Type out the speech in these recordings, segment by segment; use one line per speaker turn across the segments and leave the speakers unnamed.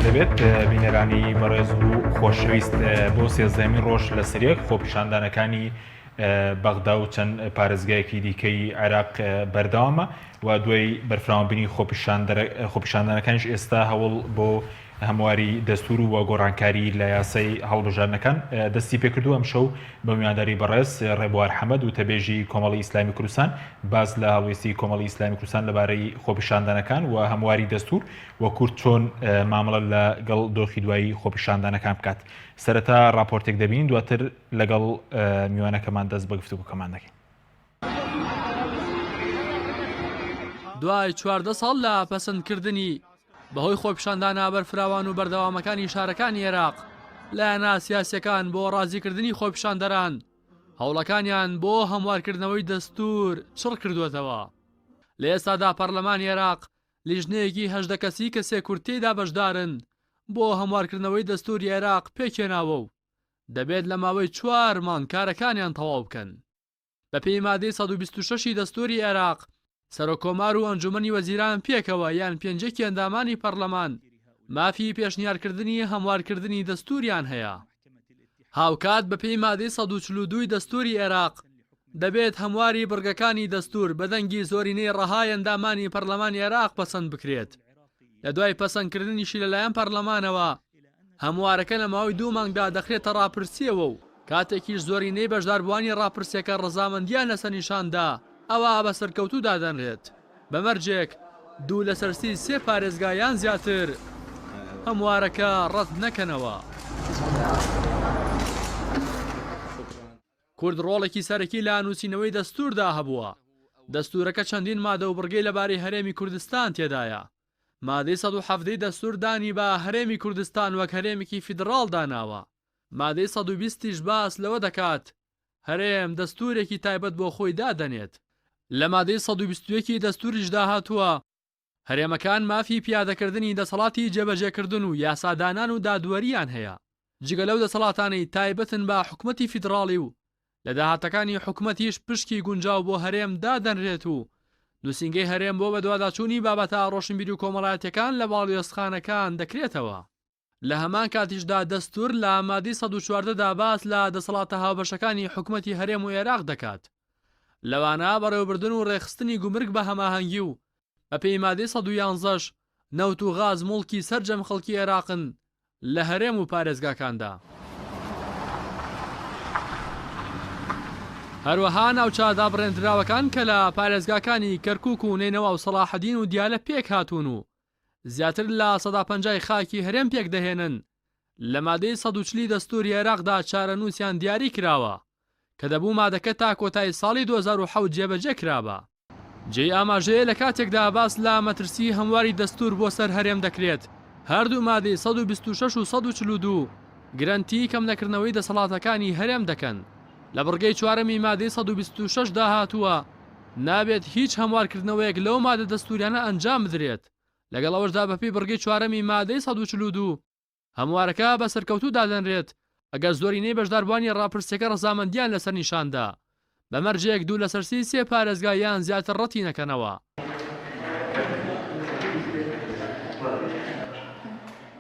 دەبێت بینەرانی بەڕێز و خۆشەویست بۆ سێزدەمین ڕۆژ لە سەرێک خۆپیشاندانەکانی بەغدا و چەند پارێزگایەکی دیکەی عێراق بەردەوامە و دوای بەرفراوانبوونی خۆپیشاندانەکانیش ئێستا هەوڵ بۆ هەمواری دەستور و گۆڕانکاری لە یاسای هەڵبژاردنەکان دەستی پێکردو. ئەم شەو بە میوانداری بەڕێز ڕێبوار حەمەد و تەبێژی کۆمەڵی ئیسلامی کوردستان باز لە هەڵوێستی کۆمەڵی ئیسلامی کوردستان لەبارەی خۆپیشاندانەکان و هەمواری دەستور و کورد چۆن مامەڵە لەگەڵ دۆخی دوایی خۆپیشاندانەکان بکات. سەرەتا راپۆرتێک دەبین، دواتر لەگەڵ میوانەکەمان دەست بە گفتوگۆکەمان دەکەین.
دوای 14 ساڵ لە پەسەندکردنی بەهۆی خۆپیشاندانە بەرفراوان و بەردەوامەکانی شارەکانی عێراق لایەنە سیاسیەکان بۆ ڕازیکردنی خۆپیشاندەران هەوڵەکانیان بۆ هەموارکردنەوەی دەستور چڕ کردوێتەوە. لە ئێستادا پەرلەمانی عێراق لیژنەیەکی 18 کەسی کە سێ کورد تێیدا بەشدارن بۆ هەموارکردنەوەی دەستوری عێراق پێکێناوە و دەبێت لە ماوەی 4 مانگ کارەکانیان تەواو بکەن. بە پێی مادەی 126 دەستوری عێراق سەرۆکۆمار و ئەنجومەنی وەزیران پێکەوە یان پێنجەکی ئەندامانی پەرلەمان مافی پێشنیارکردنی هەموارکردنی دەستوریان هەیە. هاوکات بە پێی مادەی 142 دەستوری عێراق دەبێت هەمواری بڕگەکانی دەستور بەدەنگی زۆرینەی ڕەهای ئەندامانی پەرلەمانی عێراق پەسەند بکرێت. لە دوای پەسەندکردنیشی لەلایەن پەرلەمانەوە هەموارەکە لە ماوەی 2 مانگدا دەخرێتە ڕاپرسیەوە و کاتێکیش زۆرینەی بەشداربووانی ڕاپرسیەکە ڕەزامەندیان لەسەر نیشاندا ئەوە بە سەرکەوتوو دادەنرێت. بەمەرجێک 2 لە سەرسی 3 پارێزگایان زیاتر هەموارەکە ڕەت نەکەنەوە. کورد ڕۆڵێکی سەرەکی لە نووسینەوەی دەستوردا هەبووە. دەستورەکە چەندین مادە و بڕگەی لەبارەی هەرێمی کوردستان تێدایە. مادەی 117 دەستور دانی بە هەرێمی کوردستان وەک هەرێمێکی فیدراڵ داناوە. مادەی 120 باس لەوە دەکات هەرێم دەستورێکی تایبەت بۆ خۆی دادەنێت. لە مادەی 121 دەستوریشدا هاتووە هەرێمەکان مافی پیادەکردنی دەسەڵاتی جێبەجێکردن و یاسادانان و دادوەریان هەیە. جگە لەو دەسەڵاتانەی تایبەتن بە حکومەتی فیدراڵی و لە داهاتەکانی حکومەتیش پشکی گونجاو بۆ هەرێم دادەنرێت و نووسینگەی هەرێم بۆ بە دوواداچوونی بابەتە ڕۆشنبیری و کۆمەڵایەتەکان لە باڵیۆستخانەکان دەکرێتەوە. لە هەمان کاتیشدا دەستور لە مادەی 114 دا باس لە دەسەڵاتە هاوبەشەکانی حکومەتی هەرێم و عێراق دەکات. لەوانە بەڕێوەبردن و ڕێخستنی گومرگ بە هەماهەنگی و بە پێی مادەی 111 نەوت و غاز موڵکی سەرجەم خەڵکی عێراقن لە هەرێم و پارێزگاکاندا. هەروەها ناوچە دابڕێنراوەکان کە لە پارێزگاکانی کەرکووک و نینەوە و سەلاحەدین و دیالە پێک هاتوون و زیاتر لە 150 خاکی هەرێم پێک دەهێنن لە مادەی 140 دەستوری عێراقدا چارەنووسیان دیاری کراوە کە دەبوو مادەکە تا کۆتایی ساڵی 2007 جێبەجێ کرابە. جێی ئاماژەیە لە کاتێکدا باس لە مەترسی هەمواری دەستور بۆ سەر هەرێم دەکرێت. هەردوو مادەی 126 و 142 گرنتی کەم نەکردنەوەی دەسەڵاتەکانی هەرێم دەکەن. لە بڕگەی چوارەمی مادەی 126 دا هاتووە نابێت هیچ هەموارکردنەوەیەک لەو مادە دەستوریانە ئەنجام بدرێت. لەگەڵ ئەوەشدا بەپێی بڕگەی چوارەمی مادەی 142 هەموارەکە بە سەرکەوتوو دادەنرێت ئەگەر زۆرینەی بەشداربووانی ڕاپرسیەکە ڕەزامەندیان لەسەر نیشاندا بەمەرجێک 2 لە سەرسی 3 پارێزگایان زیاتر ڕەتی نەکەنەوە.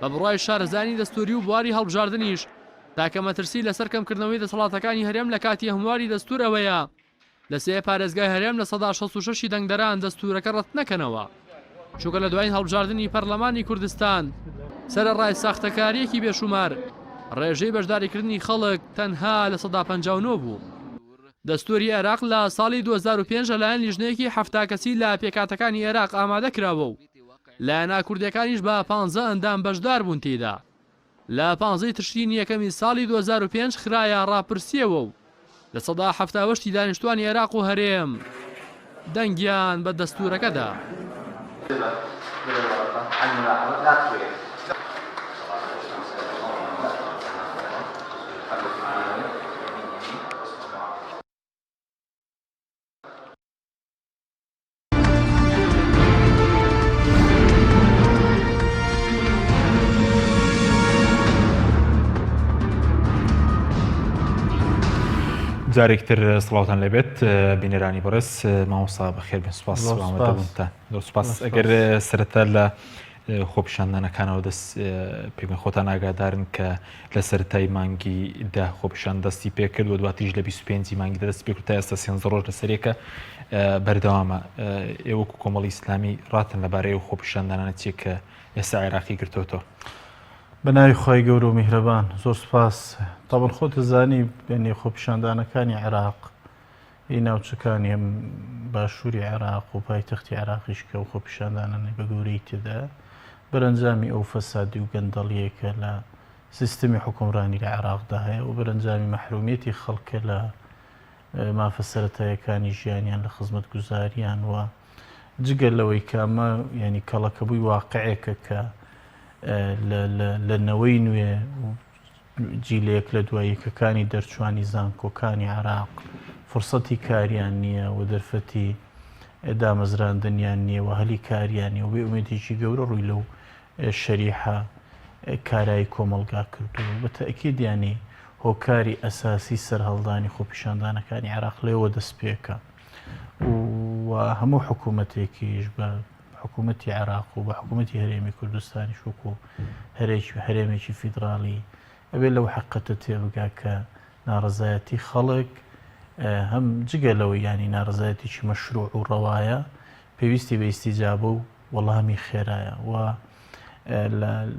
بە بڕای شارەزانی دەستوری و بواری هەڵبژاردنیش تاکە مەترسی لەسەر کەمکردنەوەی دەسەڵاتەکانی هەرێم لە کاتی هەمواری دەستور ئەوەیە لە 3 پارێزگای هەرێم لە 166 دەنگدەران دەستورەکە ڕەت نەکەنەوە. چونکە لە دوای هەڵبژاردننی پەرلەمانی کوردستان سەرەڕای ساختەکاریەکی بێشومار ڕێژەی بەشداریکردنی خەڵک تەنها لە 159 بوو. دەستوری عێراق لە ساڵی 2005 لەلایەن لیژنەیەکی 7 کەسی لە پێکاتەکانی عێراق ئامادە کراوە و لایەنە کوردیەکانیش بە 15 ئەندام بەشدار بوون تێیدا. لە 15 تشرینی یەکەمی ساڵی 2005 خرایە ڕاپرسیەوە و لە 178 دانیشتوانی عێراق و هەرێم دەنگیان بە دەستورەکەدا.
جارێکتر سڵاوتان لەبێت بینەرانی بەڕێز مامۆستا بەخێر بن. سوپاس ئەگەر سەرەتا لە خۆپیشاندانەکانەوە دەست پێم خۆتان ئاگادارن کە لە سەرەتای مانگیدا خۆپیشان دەستی پێکرد و دواتیش لە 25 مانگی دەست پێکرد تا ئێستا 13 ڕۆژ لەسەرێکە بەردەوامە. ئێوەکو کۆمەڵی ئیسلامی ڕاتن لەبارەی و خۆپیشاندانانە چیە کە ئێستا عێراقی گرتوتەوە؟
بەناوی خۆی گەورە و میهرەبان، زۆر سپاس. تاڵ خۆتە زانی بێنێ خۆپیشاندانەکانی عێراق هی ناوچەکانی ئەم باشووری عێراق و پایتەختی عێراقیش کە و خۆپیشاندانانی بە گەورەی تێدا بەرەنجامی ئەو فەسادی و گەندەڵیەکە لە سیستمی حکومڕانی لە عێراقدا هەیە و بەرەنجامی مەحرومیەتی خەڵکە لە مافە سەرەتاییەکانی ژیانیان لە خزمەت گوزاریان وە جگەل لەوەی کامە ینی کەڵەکەبووی واقعەکە کە لە نەوەی نوێ جیلەیەک لە دواییەکەکانی دەرچوانی زانکۆکانی عێراق فرسەتی کاریان نییە و دەرفەتی دامەزراندنیان نییە و هەلی کاریانی و بێ ئومێدێکی گەورە ڕووی لەو شەریحە کارایی کۆمەلگا کردو بە تەئکیدیانی هۆکاری ئەساسی سەرهەڵدانی خۆپیشاندانەکانی عێراق لێوە دەست پێکە و هەموو حکوومەتێکیش بە حکوومەتی عێراق و بە حکوومەتی هەرێمی کوردستانی شوکو هەرێمێکی فیدراڵی ئەبێ لەو حقەتە تێبگا کە ناڕزایەتی خەڵک هەم جگەلەوەی ینی ناڕزایەتێکی مەشروع و ڕەوایە پێویستی بە ئیستیجابە و وەڵامی خێرایە و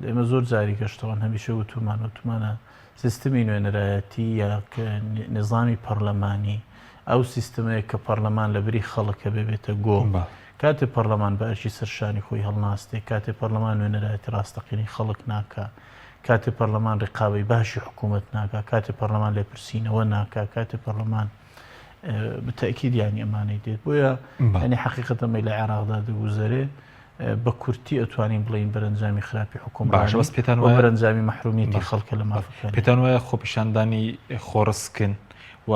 ئێمە زۆر جاری گەشتەوەن هەمیشە وتمانە سیستمی نوێنەرایەتی یا نظامی پەرلەمانی ئەو سیستمەیە کە پەرلەمان لە بری خەڵکە ببێتە گۆ کاتێ پەرلەمان بە ئەرشی سەرشانی خۆی هەڵناستێ کاتێ پەرلەمان نوێنەرایەتی ڕاستەقینی خەڵک ناکە کاتێ پەرلەمان ڕێقاوی باشی حکوومەت ناکە کاتێ پەرلەمان لێپرسینەوە ناکە کاتێ پەرلەمان بتەئکیدیانی ئەمانەی دێت بۆیە ئەنی حەقیقەتەمەی لە عێراقدا دەگوزارێ بە کورتی ئەتوانین بڵین بەرەنجامی خراپی حکوومەت
بەس پێتان
بەرەنجامی مەحرومیەتی خەڵکە لە مافەکان
پێتان وایە خۆپیشاندانی خۆڕسکن و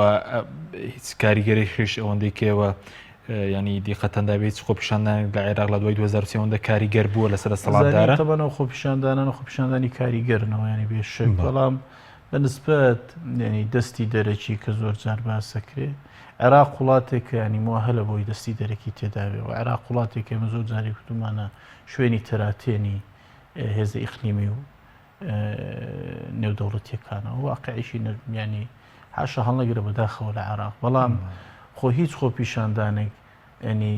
هیچ کاریگەری خێش ئەوەندەی کێوە ینی دیقەتەندا بێت خۆپیشاندانی لە عێراق لە دوای 2023 کاریگەر بووە لەسەر دەسەڵاتدارە
تەبەنەوە خۆپیشاندانان و خۆپیشاندانی کاریگەرنەوە ینی بێشک بەڵام بە نسبەت ینی دەستی دەرەکی کە زۆر جار باسەکرێ عێراق وڵاتێک ینی موهلە بۆی دەستی دەرەکی تێداوێ و عێراق وڵاتێک ئێمە زۆر جاری کوتمانە شوێنی تەراتێنی هێزە ئیقلیمی و نێودەوڵەتیەکانەوە واقعیشی ینی حاشا هەڵنەگرە بەداخەوە لە عێراق بەڵام خۆ هیچ خۆپیشاندانێک ینی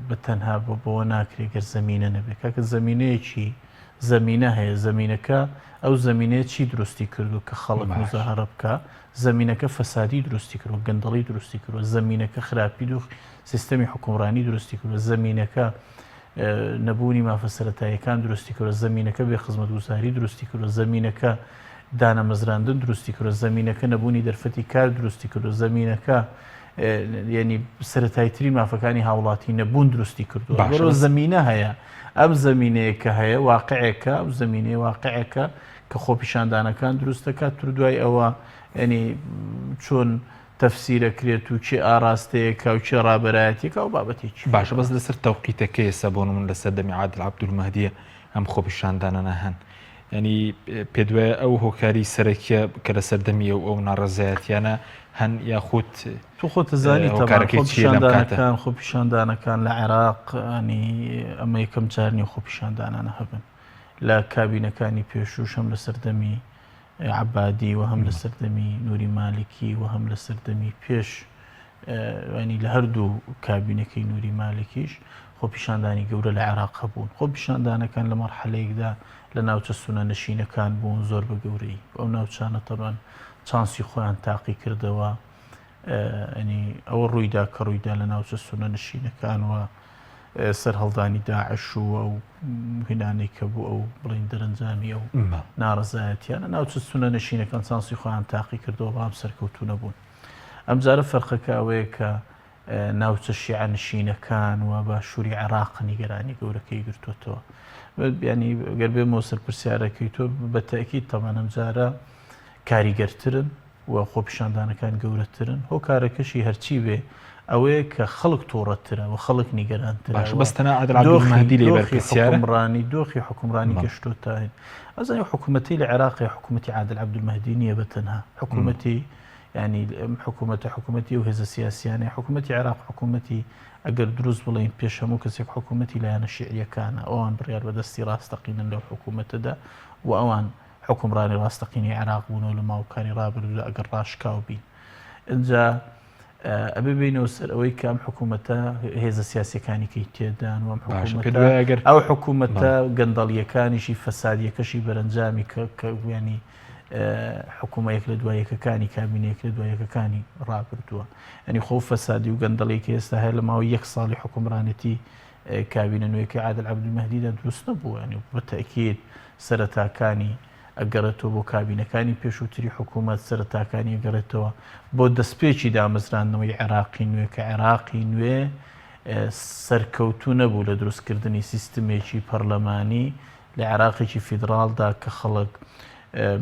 بەتەنها بۆەوە ناکرێت گەر زمینە نەبێت کاکە زمینەیەکی زمینە هەیە زمینەکە ئەو زمینەیە چی دروستی کردو کە خەڵک مزاهرە بکە زمینەکە فەسادی دروستی کردو گەندەڵی دروستی کردو زمینەکە خراپی و سیستەمی حکومڕانی دروستی کردو زمینەکە نەبوونی مافە سەرەتاییەکان دروستی کردو زمینەکە بێ خزمەتگوزاری دروستی کردو زمینەکە دانەمەزراندن دروستی کردو زمینەکە نەبوونی دەرفەتی کار دروستی کردو زمینەکە ینی سەرەتاییترین مافەکانی هاوڵاتی نەبوون دروستی کردو بەرەو زمینە هەیە ئەم زمینەیە کە هەیە واقعەکە ئەو زمینەیە واقعەکە کە خۆپیشاندانەکان دروست دەکات دوای ئەوە ینی چۆن تەفسیرەکرێت و چی ئاراستەیەکە و چی ڕابەرایەتێکە و بابەتێکی
باشە بەس لەسەر تەوقیتەکە ئێستا بۆ من لەسەر دەمی عادل عەبدولمەهدیە ئەم خۆپیشاندانانە هەن ینی پێدوایە ئەو هۆکاری سەرەکیە کە لە سەردەمی ئەو ناڕەزایەتیانە هەن یاخود
تو خۆتە زانی خۆپیشاندانەکان لە عێراق ینی ئەمە یەکەم جارنی خۆپیشاندانانە هەبن لە کابینەکانی پێشوش هەم لە سەردەمی عەبادی و هەم لە سەردەمی نووری مالکی و هەم لە سەردەمی پێش ینی لە هەردوو کابینەکەی نووری مالکیش خۆپیشاندانی گەورە لە عێراق هەبوون خۆپیشاندانەکان لە مەرحەلەیەکدا لە ناوچە سونەنشینەکان بوون زۆر بە گەورەی ئەو ناوچانە تەبەن چانسی خۆیان تاقی کردەوە ینی ئەوە ڕوویدا کە ڕوویدا لە ناوچە سونەنشینەکان و سەرهەڵدانی داعش و ئەو هێنانەی کە بوو ئەو بڵین دەرەنجامی ئەو ناڕەزایەتیانە ناوچە سونەنشینەکان چانسی خۆیان تاقی کردەوە بەڵام سەرکەوتوو نەبوون ئەم جارە فەرقەکە ئەوەیە کە ناوچە شیعەنشینەکان و باشووری عێراق نیگەرانی گەورەکەی گرتووەتەوە ینی گەر بێمەوە سەر پرسیارەکەی تۆ بە تەئکید تەمەەن ئەم جارە کاریگەرترن و خۆپیشاندانەکان گەورەترن هۆکارەکەشی هەرچی بێ ئەوەیە کە خەڵک تۆڕەترە و خەڵک نیگەرانتر
بەستەنە عادل عەبدولمەهدی لێ
حکومڕانی دۆخی حکومڕانی گەشتۆتاین ئەزانانی حکوومەتی لە عێراقی حکوومەتی عادل عەبدولمەهدی نییە بەتەنها حکوومەتی ینی حکوومەتی و هێزە سیاسیانە حکوومەتی عێراق حکوومەتی ئەگەر دروست بڵین پێش هەموو کەسێک حکوومەتی لایەنە شیعیەکانە ئەوان بڕیار بەدەستی ڕاستەقینن لەو حکوومەتەدا و ئەوان حکومڕانی ڕاستەقینی عێراق بوونەوە لە ماوەکانی ڕابردوودا ئەگەر ڕاشکاو بین اینجا ئەبێ بینەوە سەر ئەوەی کە ئەم حکوومەتە هێزە سیاسیەکانی کەی تێدان و ئەو حکوومەتە گەندەڵیەکانیشی فەسادیەکەشی بەرەنجامی کە ینی حکوومەیەک لە دوایەکەکانی کابینەیەک لە دوایەکەکانی ڕابردووە ئەنی خۆ فەسادی و گەندەڵێکی ئێستا هەیە لە ماوەی 1 ساڵی حکومڕانەتی کابینە نوێیەکە عادل عەبدولمەهدیدا دروست نەبووە ینی بەتەئکید سەرەتاکانی ئەگەڕێتەوە بۆ کابینەکانی پێشووتری حکوومەت سەرەتاکانی ئەگەڕێتەوە بۆ دەستپێکی دامەزراندنەوەی عێراقی نوێ کە عێراقی نوێ سەرکەوتوو نەبوو لە دروستکردنی سیستمێکی پەرلەمانی لە عێراقێکی فیدراڵدا کە خەڵک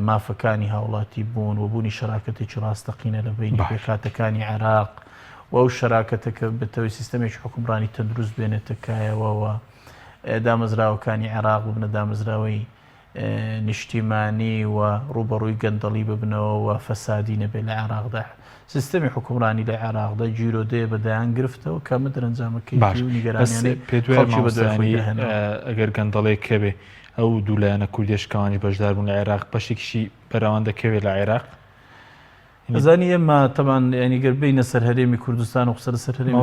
مافەکانی هاوڵاتی بوون و بوونی شەراکەتێکی ڕاستەقینە لە بینی پێکاتەکانی عێراق و ئەو شەراکەتەکە بەتەوەی سیستەمێکی حکومڕانی تەندروست بێنێتە کایەوەوە دامەزراوەکانی عێراق ببنە دامەزراوەی نیشتیمانی و ڕوبەڕووی گەندەڵی ببنەوە و فەسادی نەبێت لە عێراقدا سیستەمی حکومڕانی لە عێراقدا گیرۆدەیە بەدایان گرفتەوە کامە دەرەنجامەکەی نیگەرانیانەی
ئەگەر گەندەڵێک کەبێ ئەو دوولایەنە کوردێشکانی بەشدار بوون لە عێراق بەشێکیشی بەراوان دەکەوێت لە عێراق
ئەزانی ئێمە تەمان ینی گەربینە سەر هەرێمی کوردستان و قسە سەر هەرێمی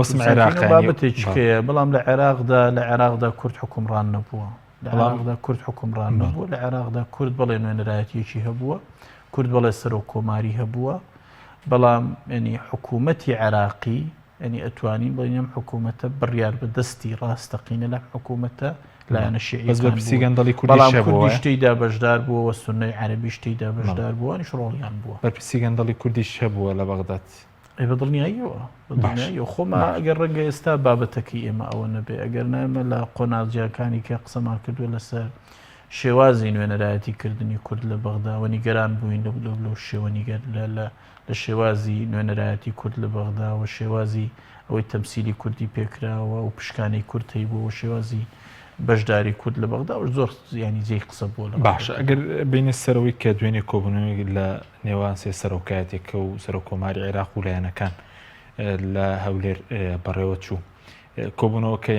بابەتێکیکەیە بەڵام لە عێراقدا کورد حکومڕان نەبووە لە عێراقدا کورد حکومڕان نەبووە لە عێراقدا کورد بەڵێ نوێنەرایەتیەکی هەبووە کورد بەڵێ سەرۆک کۆماری هەبووە بەڵام ینی حکوومەتی عێراقی ینی ئەتوانین بڵێم حکوومەتە بڕیار بە دەستی ڕاستەقینە لە حکوومەتە لایەنە
شیعی
کوردیشتیدا بەشدار بووە و سونەی عەرەبی شتیدا بەشدار بووە نیش ڕۆڵیان بووە
بەرپرسی گەندەڵی کوردیش هەبووە لە بەغداد
بەدڵنیاییەوە خۆمە ئەگەر ڕەنگە ئێستا بابەتەکەی ئێمە ئەوە نەبێ ئەگەر نامە لە قۆناغجیەکانی کە قسەمان کردووە لەسەر شێوازی نوێنەرایەتی کردنی کورد لە بەغدا نیگەران بووین لەو شێوە نیگەر لە شێوازی نوێنەرایەتی کورد لە بەغدا و شێوازی ئەوەی تەمسیلی کوردی پێکراوە و پشکانەی کورد هەیبووە و شێوازی بەشداری کورد لە بەغدا و زۆر ینی جێی قسە بووە لە
باشە ئەگەر بینە سەرەوەی کە دوێنێ کۆبوونەوەی لە نێوان سێ سەرۆکایەتێکە و سەرۆک کۆماری عێراق و لایەنەکان لە هەولێر بەڕێوە چوو کۆبوونەوە کە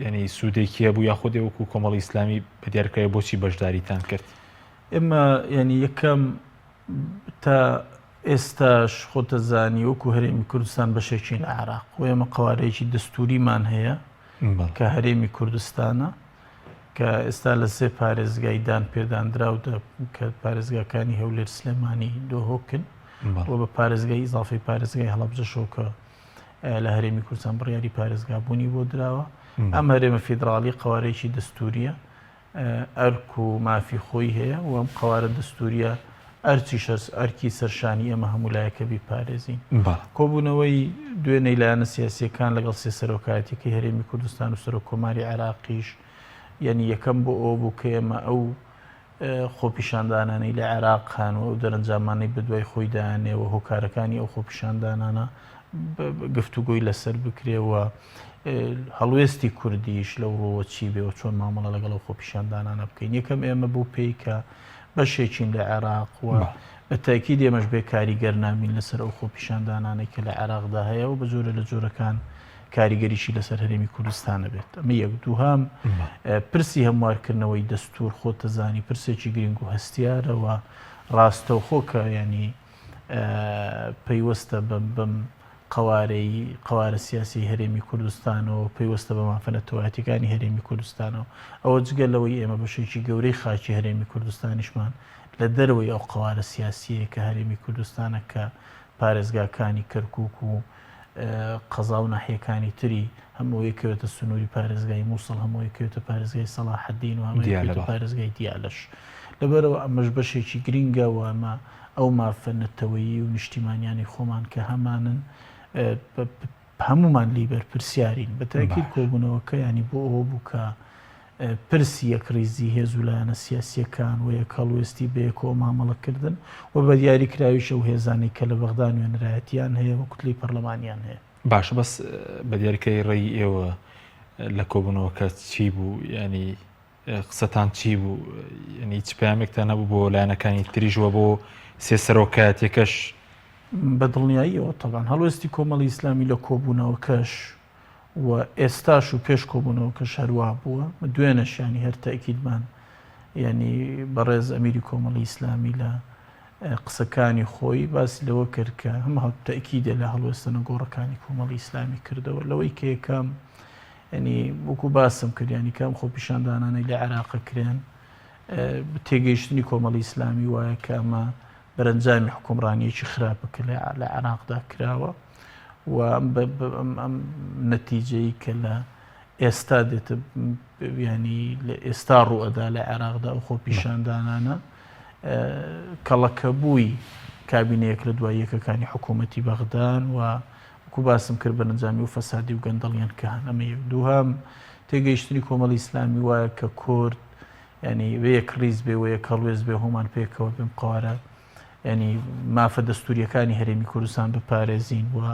ینی سوودێکیە بوو یاخودێ وەکو کۆمەڵی ئیسلامی بە دیارکرایە بۆچی بەشداریتان کرد
ئێمە ینی یەکەم تا ئێستاش خۆتەزانی وەکو هەرێمی کوردستان بەشێکی لە عێراق و ئێمە قوارەیەکی دەستوریمان هەیە کە هەرێمی کوردستانە کە ئێستا لە سێ پارێزگایدان پێدانرا و کە پارێزگاکانی هەولێر سلێمانی دۆهۆکن و بە پارێزگای ئیزافی پارێزگای هەڵەبجەشەوە کە لە هەرێمی کوردستان بڕیاری پارێزگابوونی بۆ دراوە ئەم هەرێمە فیدراڵی قوارەیەکی دەستوریە ئەرک و مافی خۆی هەیە و ئەم قوارە دەستوریە ئەرکی سەرشانی ئەمە هەمولایەکە بیپارێزین کۆبوونەوەی دوێنەی لایەنە سیاسیەکان لەگەڵ سێ سەرۆکایەتێکی هەرێمی کوردستان و سەرۆک کۆماری عێراقیش یعنی یەکەم بۆ ئەوە بوو کە ئێمە ئەو خۆپیشاندانانەی لە عێراق هانەوە و دەرەنجامانەی بەدوای خۆی دایانێەوە هۆکارەکانی ئەو خۆپیشاندانانە گفتوگۆی لەسەر بکرێەوە هەڵوێستی کوردیش لەو ڕۆوە چی بێەوە چۆن مامەڵە لەگەڵ ئەو خۆپیشاندانانە بکەین یەکەم ئێمە بۆ پێی کە بەشێکین لە عێراق و بە تاکید ئێمەش بێ کاریگەر نامین لەسەر ئەو خۆپیشاندانانەی کە لە عێراقدا هەیە و بە جۆرە لە جۆرەکان کاریگەریشی لەسەر هەرێمی کوردستانە بێت ئەمە یەک دووهام پرسی هەموارکردنەوەی دەستور خۆتەزانی پرسێکی گرنگ و هەستیارەوە ڕاستەوخۆکە ینی پەیوەستە بەم قوارە سیاسی هەرێمی کوردستانەوە پەیوەستە بە مافەنەتەوەاتیەکانی هەرێمی کوردستانەوە ئەوە جگەلەوەی ئێمە بەشێکی گەورەی خاکی هەرێمی کوردستانیشمان لە دەرەوەی ئەو قوارە سیاسیە کە هەرێمی کوردستانە کە پارێزگاکانی کەرکووک و قەزا و ناحیەکانی تری هەموویەکەوێتە سنووری پارێزگای مووسڵ هەموویەکەوێتە پارێزگای سەلاحەدین و هەموویەکەوێتە پارێزگای دیالەش لەبەرەوە ئەمەش بەشێکی گرینگە و ئەمە ئەو مافەنەتەوەیی و نیشتیمانیانی خۆمان کە هەمانن هەمومان لیبەر پرسیارین بە تاکید کۆبوونەوەکە ینی بۆ ئەوە بوو کە پرسی یەکڕیزی هێز و لایەنە سیاسیەکان و یەک هەڵوێستی بەیەکەوە مامەڵەکردن و بە دیاریکراویشە و هێزانەی کە لە بەغدا نوێنەرایەتیان هەیە و کوتلی پەرلەمانیان هەیە
باش بەس بە دیاریکەی ڕێی ئێوە لە کۆبوونەوەکە چی بوو ینی قسەتان چی بوو ینی هیچ پامێکتان نەبوو بۆ لایەنەکانی تریژوە بۆ سێ سەرۆکایەتێکەش
بەدڵنیاییەوە تەبان هەڵوێستی کۆمەڵی ئیسلامی لە کۆبوونەوە کەش و ئێستاش و پێش کۆبوونەوە کە شەروا بووە دوێنەشانی هەر تاکیدمان ینی بەڕێز ئەمیری کۆمەڵی ئیسلامی لە قسەکانی خۆی باسی لەوە کرد کە هەموو تاکیدە لە هەڵوێستنە گۆڕەکانی کۆمەڵی ئیسلامی کردەوە لەوەی کە یەکەم ینی وەکو باسم کردیانی کام خۆ پیشاندانانەی لە عێراق کرێن تێگەیشتنی کۆمەڵی ئیسلامی وایە کە ئەمە بەرەنجامی حکومڕانیەکی خراپەکە لە عێراقدا کراوە و ئەم نەتیجەی کە لە ئێستا دێتە ینی لە ئێستا ڕوئەدا لە عێراقدا و خۆ پیشاندانانە کەڵەکەبووی کابینەیەک لە دوای یەکەکانی حکوومەتی بەغدان و وەکو باسم کرد بەرەنجامی و فەسادی و گەندەڵیان کە هەنەمە دووهام تێگەیشتنی کۆمەڵی ئیسلامی وایە کە کورد ینی وێ یەک ڕیز بێ و یەک هەڵوێز بێ هەمان پێکەوە بێم قوارە ینی مافە دەستوریەکانی هەرێمی کوردستان بپارێزین وە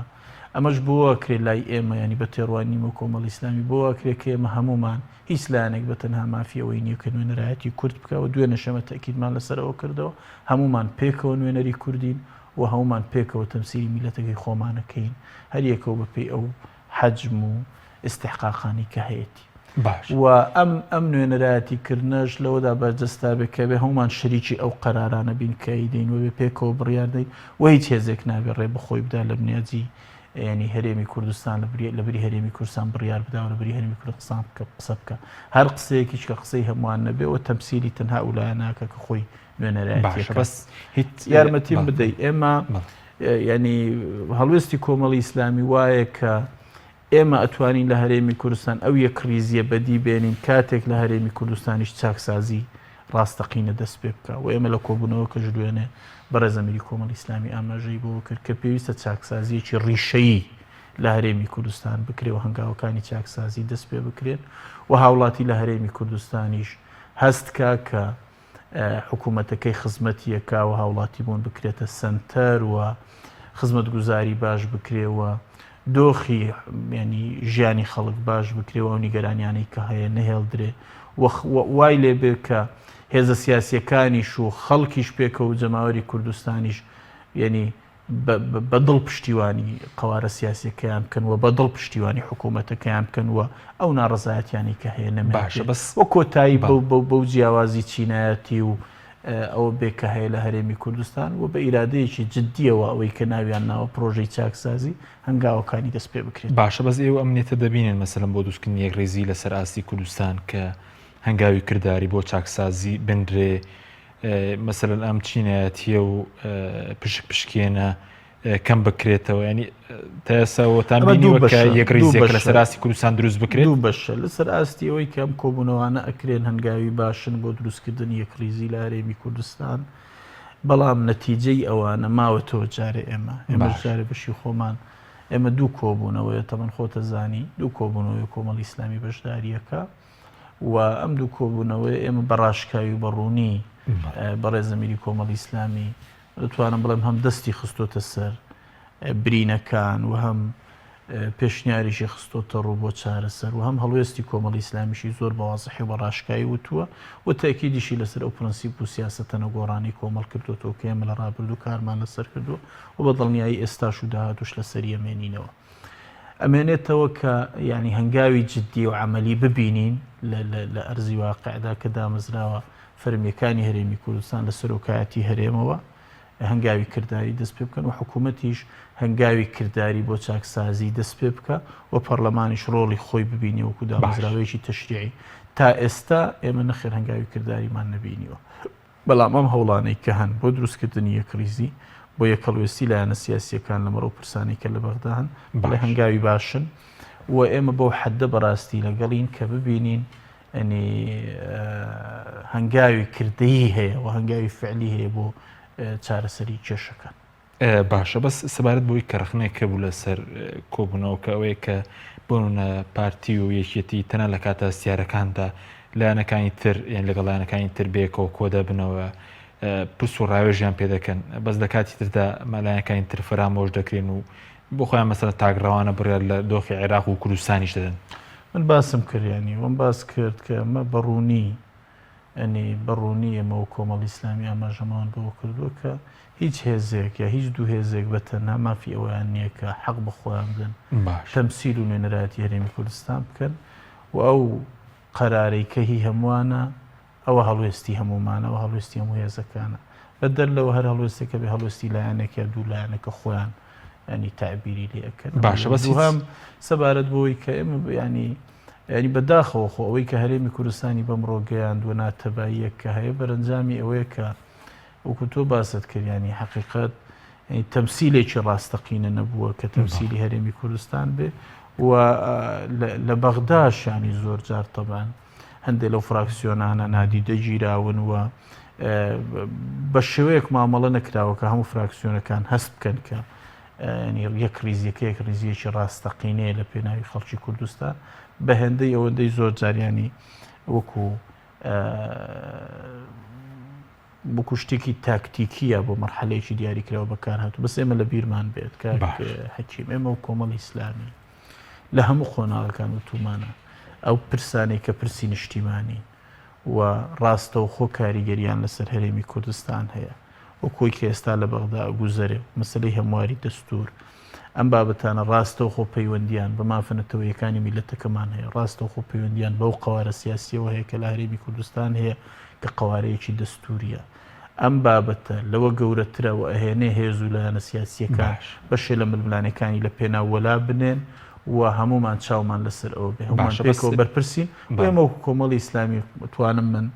ئەمەش بۆوە کرێ لای ئێمە ینی بە تێڕوانیمە کۆمەڵی ئیسلامی بۆوە کرێت کە ئێمە هەمومان هیچ لایەنێک بە تەنها مافیەوەی نییە کە نوێنەرایەتی کورد بکەوە دوێنە شەمە تەکیدمان لەسەرەوە کردەوە هەمومان پێکەوە نوێنەری کوردین و هەمومان پێکەوە تەمسیری میلەتەکەی خۆمانەکەین هەر یەکەوە بەپێی ئەو حەجم و ئستحقاقانی کە هەیەی
باش
و ئەم نوێنەرایەتی کردنەش لەوەدا بەرجەستا بێت کە بێ هەمومان شەریکی ئەو قەرارانە بین کە دەین و بێ پێکەوە بڕیاردەین و هیچ هێزێک نابێ ڕێ بخۆی بدا لە بنیادی ینی هەرێمی کوردستان لە بری هەرێمی کوردستان بڕیار بدا و لە بری هەرێمی کوردستان قسە بکە هەر قسەیەکیش کە قسەی هەمووان نەبێ و تەمسیلی تەنها ئەولایە ناکە کە خۆی نوێنەرایەتی
بەس هیچ
یارمەتیم بدەی ئێمە ینی هەڵوێستی کۆمەڵی ئیسلامی وایە کە ئێمە ئەتوانین لە هەرێمی کوردستان ئەو یەک ریزیە بەدی بێنین کاتێک لە هەرێمی کوردستانیش چاکسازی ڕاستەقینە دەست پێ بکە و ئێمە لە کۆبوونەوە کەش دوێنێ بەڕێز ئەمیری کۆمەڵی ئیسلامی ئاماژەی بۆ کرد کە پێویستە چاکسازیەکی ڕیشەیی لە هەرێمی کوردستان بکرێەوە هەنگاوەکانی چاکسازی دەست پێ بکرێن و هاوڵاتی لە هەرێمی کوردستانیش هەستکە کە حکوومەتەکەی خزمەتیەکە و هاوڵاتی بوون بکرێتە سنتەر و خزمەت گوزاری باش بکرێەوە دۆخی ینی ژیانی خەڵک باش بکرێەوە و نیگەرانیانەی کە هەیە نەهێڵدرێ وای لێ بێ کە هێزە سیاسیەکانیش و خەڵکیش پێکە و جەماوەری کوردستانیش ینی بەدڵ پشتیوانی قوارە سیاسیەکەیان بکەن و بەدڵ پشتیوانی حکوومەتەکەیان بکەن و ئەو ناڕزایەتیانی کە هەیە نەمێت و کۆتایی بەو جیاوازی چینایەتی و ئەوە بێکە هەیە لە هەرێمی کوردستان و بە ئیرادەیەکی جددیەوە ئەوەی کە ناویان ناوە پرۆژەی چاکسازی هەنگاوەکانی دەست پێ بکرێت
باشە بەس ئێوە ئەمنێتە دەبینن مەسەلەن بۆ دروستکردنی یەک ڕێزی لەسەر ئاستی کوردستان کە هەنگاوی کردداری بۆ چاکسازی بنرێ مەسەلەن ئەم چینایەتیە و پشکێنە کەم بکرێتەوە ینی تاسەوەتان بینیوە کە یەک ڕێزێک لەسەر ئاستی کوردستان دروست بکرێت
دوو بەشە لەسەر ئاستی ئەوەی کەم کۆبوونەوانە ئەکرێن هەنگاوی باشن بۆ دروستکردنی یەک ڕێزی لە هەرێمی کوردستان بەڵام نەتیجەی ئەوانە ماوەتەوە جارێ ئێمە جارێ بەشی خۆمان ئێمە دوو کۆبوونەوەیە تەمەن خۆتە زانی دوو کۆبوونەوەی کۆمەڵی ئیسلامی بەشداریەکە و ئەم دوو کۆبوونەوەی ئێمە بەڕاشکاوی و بەڕوونی بەڕێز ئەمیری کۆمەڵی ئیسلامی دەتوانم بڵێم هەم دەستی خستۆتە سەر برینەکان و هەم پێشنیاریشی خستۆتە ڕوو بۆ چارەسەر و هەم هەڵوێستی کۆمەڵی ئیسلامیشی زۆر بەوازحی و بەڕاشکایی وتووە و تاکیدیشی لەسەر ئەو پرەنسیپ و سیاسەتە نەگۆڕانی کۆمەڵ کردوەوە کە ئێمە لە ڕابردوو کارمان لەسەر کردووە و بە دڵنیایی ئێستاش و داهاتوش لەسەری ئەمێنینەوە ئەمێنێتەوە کە ینی هەنگاوی جددی و عملی ببینین لە ئەرزی واقعدا کە دامەزراوە فەرمیەکانی هەرێمی کوردستان لە سەرۆکایەتی هەرێمەوە هەنگاوی کردداری دەست پێ بکەن و حکوومەتیش هەنگاوی کردداری بۆ چاکسازی دەست پێ بکە و پەرلەمانیش ڕۆڵی خۆی ببینی وەکو دامەزراوەیەکی تەشریعی تا ئێستا ئێمە نەخێر هەنگاوی کردداریمان نەبینیوە بەڵام ئەم هەوڵانەی کە هەن بۆ دروستکردنی یەک ڕیزی بۆ یەکەڵوێستی لایەنە سیاسیەکان لەمەڕۆ پرسانی کە لە بەغدا هەن بەڵێ هەنگاوی باشن و ئێمە بەو حەددە بەڕاستی لەگەڵین کە ببینین ئەنی هەنگاوی کردەیی هەیە و هەنگاوی فعلی هەیە بۆ چارەسەری کێشەکان
باشە بەس سەبارەت بۆی کەڕخنەیە کە بوو لەسەر کۆبوونەوە کە ئەوەیە کە بۆنە پارتی و یەکێتی تەنە لە کاتە سیارەکاندا لایەنەکانی تر یان لەگەڵ لایەنەکانی تر بێکەوە کۆدە بنەوە پرس و ڕاوێژیان پێ دەکەن بەس لە کاتی تردا مەلایەنەکانی تر فرامۆش دەکرێن و بۆ خۆیان مەسەلە تاگڕەوانە بڕیار لە دۆخی عێراق و کوردستانیش دەدەن
من باسم کردیانی وم باس کرد کە ئەمە بەڕوونی ئەنی بەڕوونی ئێمەوە کۆمەڵی ئیسلامی ئاماژەمان بەوە کردووە کە هیچ هێزێک یا هیچ دوو هێزێک بەتەنها مافی ئەویان نییە کە حەق بخۆیان بدەن تەمسیل و نوێنەراتی هەرێمی کوردستان بکەن و ئەو قەرارەی کە هی هەمووانە ئەوە هەڵوێستی هەمومانەوە هەڵوێستی هەموو هێزەکانە بەدەر لەوە هەر هەڵوێستێکە بێ هەڵوێستی لایەنێک یا دوو لایەنەکە خۆیان ینی تعبیری لێ ئەەکەن
باشە بەس
هەم سەبارەت بۆەوەی کە ئێمە ینی بەداخەوە خۆ ئەوەی کە هەرێمی کوردستانی بەمڕۆ گەیاندووە ناتەباییەک کە هەیە بەرەنجامی ئەوەیە کە وەکو تۆ باست کردیانی حقیقت تەمسیلێکی ڕاستەقینە نەبووە کە تەمسیلی هەرێمی کوردستان بێ و لە بەغداشانی زۆر جار تەبان هەندێک لەو فراکسیۆنانە نادیدە گیراون و بە شێوەیەک مامەڵە نەکراوە کە هەموو فراکسیۆنەکان هەست بکەن کە یەک ریزیەکەیەک ریزیەکی ڕاستەقینەیە لە پێناوی خەڵکی کوردستان بە هێندەی ئەوەندەی زۆر جاریانی وەکو شتێکی تاکتیکیە بۆ مەرحەلەیەکی دیاریکراوە بەکار هاتوو بەس ئێمە لە بیرمان بێت کە حەکیم ئێمە و کۆمەڵی ئیسلامی لە هەموو خۆناغەکان و تومانە ئەو پرسانەی کە پرسی نیشتیمانی و ڕاستە و خۆ کاریگەریان لەسەر هەرێمی کوردستان هەیە وەکۆی کە ئێستا لە بەغدا گوزەرێ مەسلەی هەمواری دەستور ئەم بابەتانە ڕاستە و خۆ پەیوەندیان بە مافەنەتەوەیەکانی میلەتەکەمان هەیە ڕاستە و خۆ پەیوەندیان بەو قەوارە سیاسیەوە هەیە کە لە هەرێمی کوردستان هەیە کە قەوارەیەکی دەستوریە ئەم بابەتە لەوە گەورەترەوە ئەهێنێ هێز و لایەنە سیاسیەکان بەشێ لە ململانەکانی لە پێناوەلا بنێن و هەمومان چاومان لەسەر ئەوە بێ هەمومان پێکەوە بەرپرسین ئێمە کۆمەڵی ئیسلامی توانم من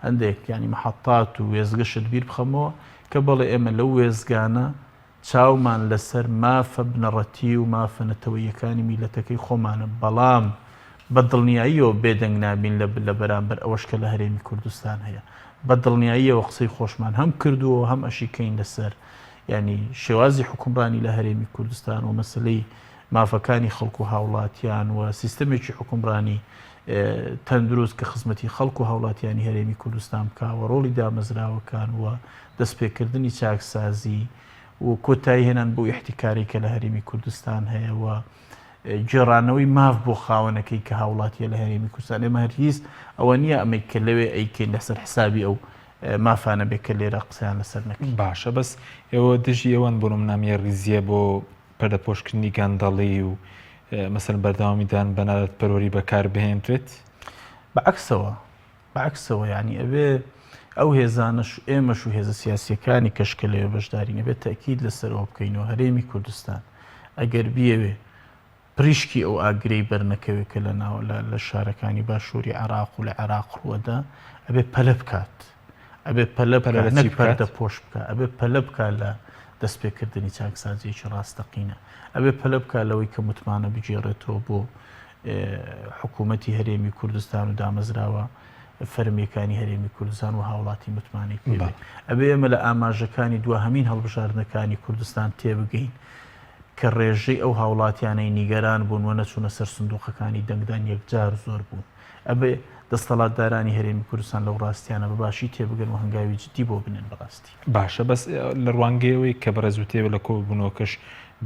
هەندێک ینی مەحەطات و وێزگەشت بیر بخەمەوە کە بەڵێ ئێمە لەو وێزگانە چاومان لەسەر مافە بنەڕەتی و مافەنەتەوەیەکانی میلەتەکەی خۆمانە بەڵام بە دڵنیاییەوە بێدەنگ نابین لە بەرامبەر ئەوەش کە لە هەرێمی کوردستان هەیە بە دڵنیاییەوە قسەی خۆشمان هەم کردووە هەم ئەشیکەین لەسەر ینی شێوازی حکومڕانی لە هەرێمی کوردستان و مەسلەی مافەکانی خەڵک و هاوڵاتیان و سیستەمێکی حکومڕانی تەندروست کە خزمەتی خەڵک و هاوڵاتیانی هەرێمی کوردستان بکاوە ڕۆڵی دامەزراوەکان وە دەستپێکردنی چاکسازی و کۆتایی هێنان بۆ احتیکاری کە لە هەرێمی کوردستان هەیە و جێڕانەوەی ماف بۆ خاوەنەکەی کە هاوڵاتیە لە هەرێمی کوردستان ئێمە هەرگیز ئەوە نییە ئەمەی کە لەوێ ئەیکەین لەسەر حسابی ئەو مافانە بێت کە لێرە قسەیان لەسەر نەکەین
باشە بەس ئێوە دژی ئەوەن بۆ نامنامیە ریزیە بۆ پەردەپۆشکردنی گەندەڵی و مەسەر بەردەوامیدان بەنادەت پەروەری بەکار بهێنرێت
بەعکسەوە ینی ئەوێ ئەو هێزانش ئێمەش و هێزە سیاسیەکانی کەشکە لێوە بەشداری نەبێت تەکید لەسەرەوە بکەینەوە هەرێمی کوردستان ئەگەر بیەوێ پریشکی ئەو ئاگرەی بەرنەکەوێت کە لە ناو لە شارەکانی باشووری عێراق و لە عێراق ڕووەدا ئەبێ پەلە بکات ئەبێ پەلە نەک پەردە پۆش بکە ئەبێ پەلە بکە لە دەستپێکردنی چاکسازیێکی ڕاستەقینە ئەبێ پەلە بکە لەوەی کە متمانە بگێڕێتەوە بۆ حکوومەتی هەرێمی کوردستان و دامەزراوە فەرمیەکانی هەرێمی کوردستان و هاوڵاتی متمانی پێ ئەبێ ئێمە لە ئاماژەکانی دوهەمین هەڵبژاردنەکانی کوردستان تێبگەین کە ڕێژەی ئەو هاوڵاتیانەی نیگەران بوون و نەچوونە سەر سندوقەکانی دەنگدان یەکجار زۆر بوون ئەبێ دەستەڵاتدارانی هەرێمی کوردستان لەو ڕاستیانە بەباشی تێبگەن و هەنگاوی جدی بۆ بنێن بەڕاستی
باشە بەس لە ڕوانگەیەوەی کە بەڕێز و تێوە لە کۆبوونەوەکەش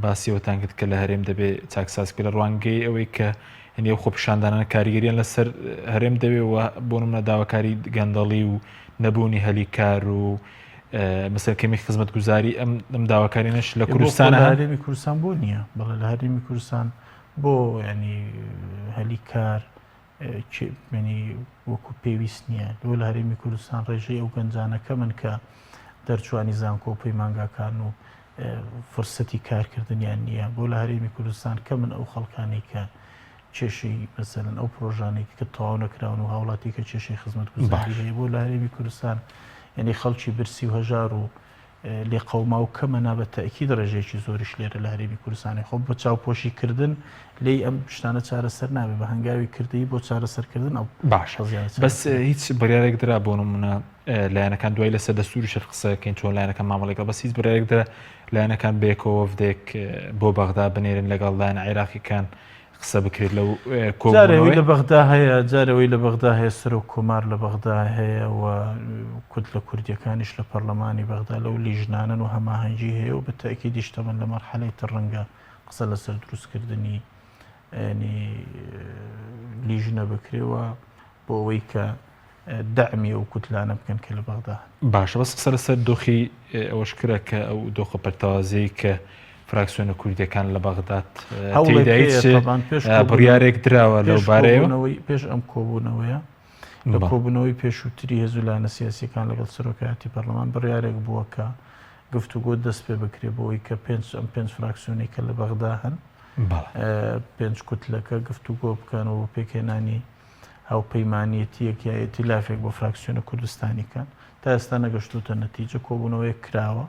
باسیەوەتان کرد کە لە هەرێم دەبێت چاکسازکە لە ڕوانگەی ئەوەی کە هەنی ئەو خۆپیشاندانە کاریگەریان لەسەر هەرێم دەوێتەوە بۆ نمونە داواکاری گەندەڵی و نەبوونی هەلیکار و مەسەرکەمی خزمەت گوزاری ئەم داواکارێنش لە کوردستانە
هەرێمی کوردستان بۆ نییە بەڵێ لە هەرێمی کوردستان بۆ ینی هەلیکار وەکو پێویست نییە لۆ لە هەرێمی کوردستان ڕێژەی ئەو گەنجانەکە من کە دەرچوانی زانکۆ و پەیمانگاکان و فرسەتی کارکردنیان نییە بۆ لە هەرێمی کوردستان کە من ئەو خەڵکانی کە کێشەی مەسەرەن ئەو پرۆژانێکی کە تەواو نەکراون و هاوڵاتی کە کێشەی خزمەت گوزاری هەیە بۆ لە هەرێمی کوردستان یعنی خەڵکی برسی و هەژار و لێ قەوما و کەمە نابەت تەکید ڕێژەیەکی زۆریش لێرە لە هەرێمی کوردستانی خۆ بۆ چاوپۆشیکردن لێی ئەم شتانە چارەسەر نابێت بە هەنگاوی کردەی بۆ چارەسەرکردن ئەو
باش بەس هیچ بڕیارێک درا بۆ نمونە لایەنەکان دوای لەسەر دەستوری شەر قسەکەین چۆن لایەنەکان مامەڵێکە بەس هیچ بڕیارێک درا لایەنەکان بێکەوە وەفدێک بۆ بەغدا بنێرن لەگەڵ لایەنە عێراقیەکان قسە بکرێت لەو
جارەوەی لە بەغدا هەیە جارەوەی لە بەغدا هەیە سەر و کۆمار لە بەغدا هەیە و کورد لە کوردیەکانیش لە پەرلەمانی بەغدا لەو لیژنانن و هەماهەنگی هەیە و بە تەکیدیش تەمەن لە مەرحەلەی تر ڕەنگە قسە لەسەر دروستکردنی لیژنە بکرێەوە بۆ ئەوەی کە دعمی ئەو کوتلانە بکەن کە لە بەغدا
باشە بەس قسە لەسەر دۆخی ئەوەش کرا کە ئەو دۆخە پەرتەوازەی کە فراکسیۆنە کوردیەکان لە بەغداد بڕیارێک دراوە لەو بارەیەوە
پێش ئەم کۆبوونەوەیە لە کۆبوونەوەی پێشووتری هێزولانە سیاسیەکان لەگەڵ سەرۆکایەتی پەرلەمان بڕیارێک بووە کە گفتوگۆ دەست پێ بکرێ بۆەوەی کە پێنج فراکسیۆنی کە لە بەغدا هەن پێنج کوتلەکە گفتوگۆ بکەنەوە پێکهێنانی هاوپەیمانیەتیەک یا ئێتیلافێک بۆ فراکسیۆنە کوردستانیکان تا ئێستا نەگەشتوتە نەتیجە کۆبوونەوەیەک کراوە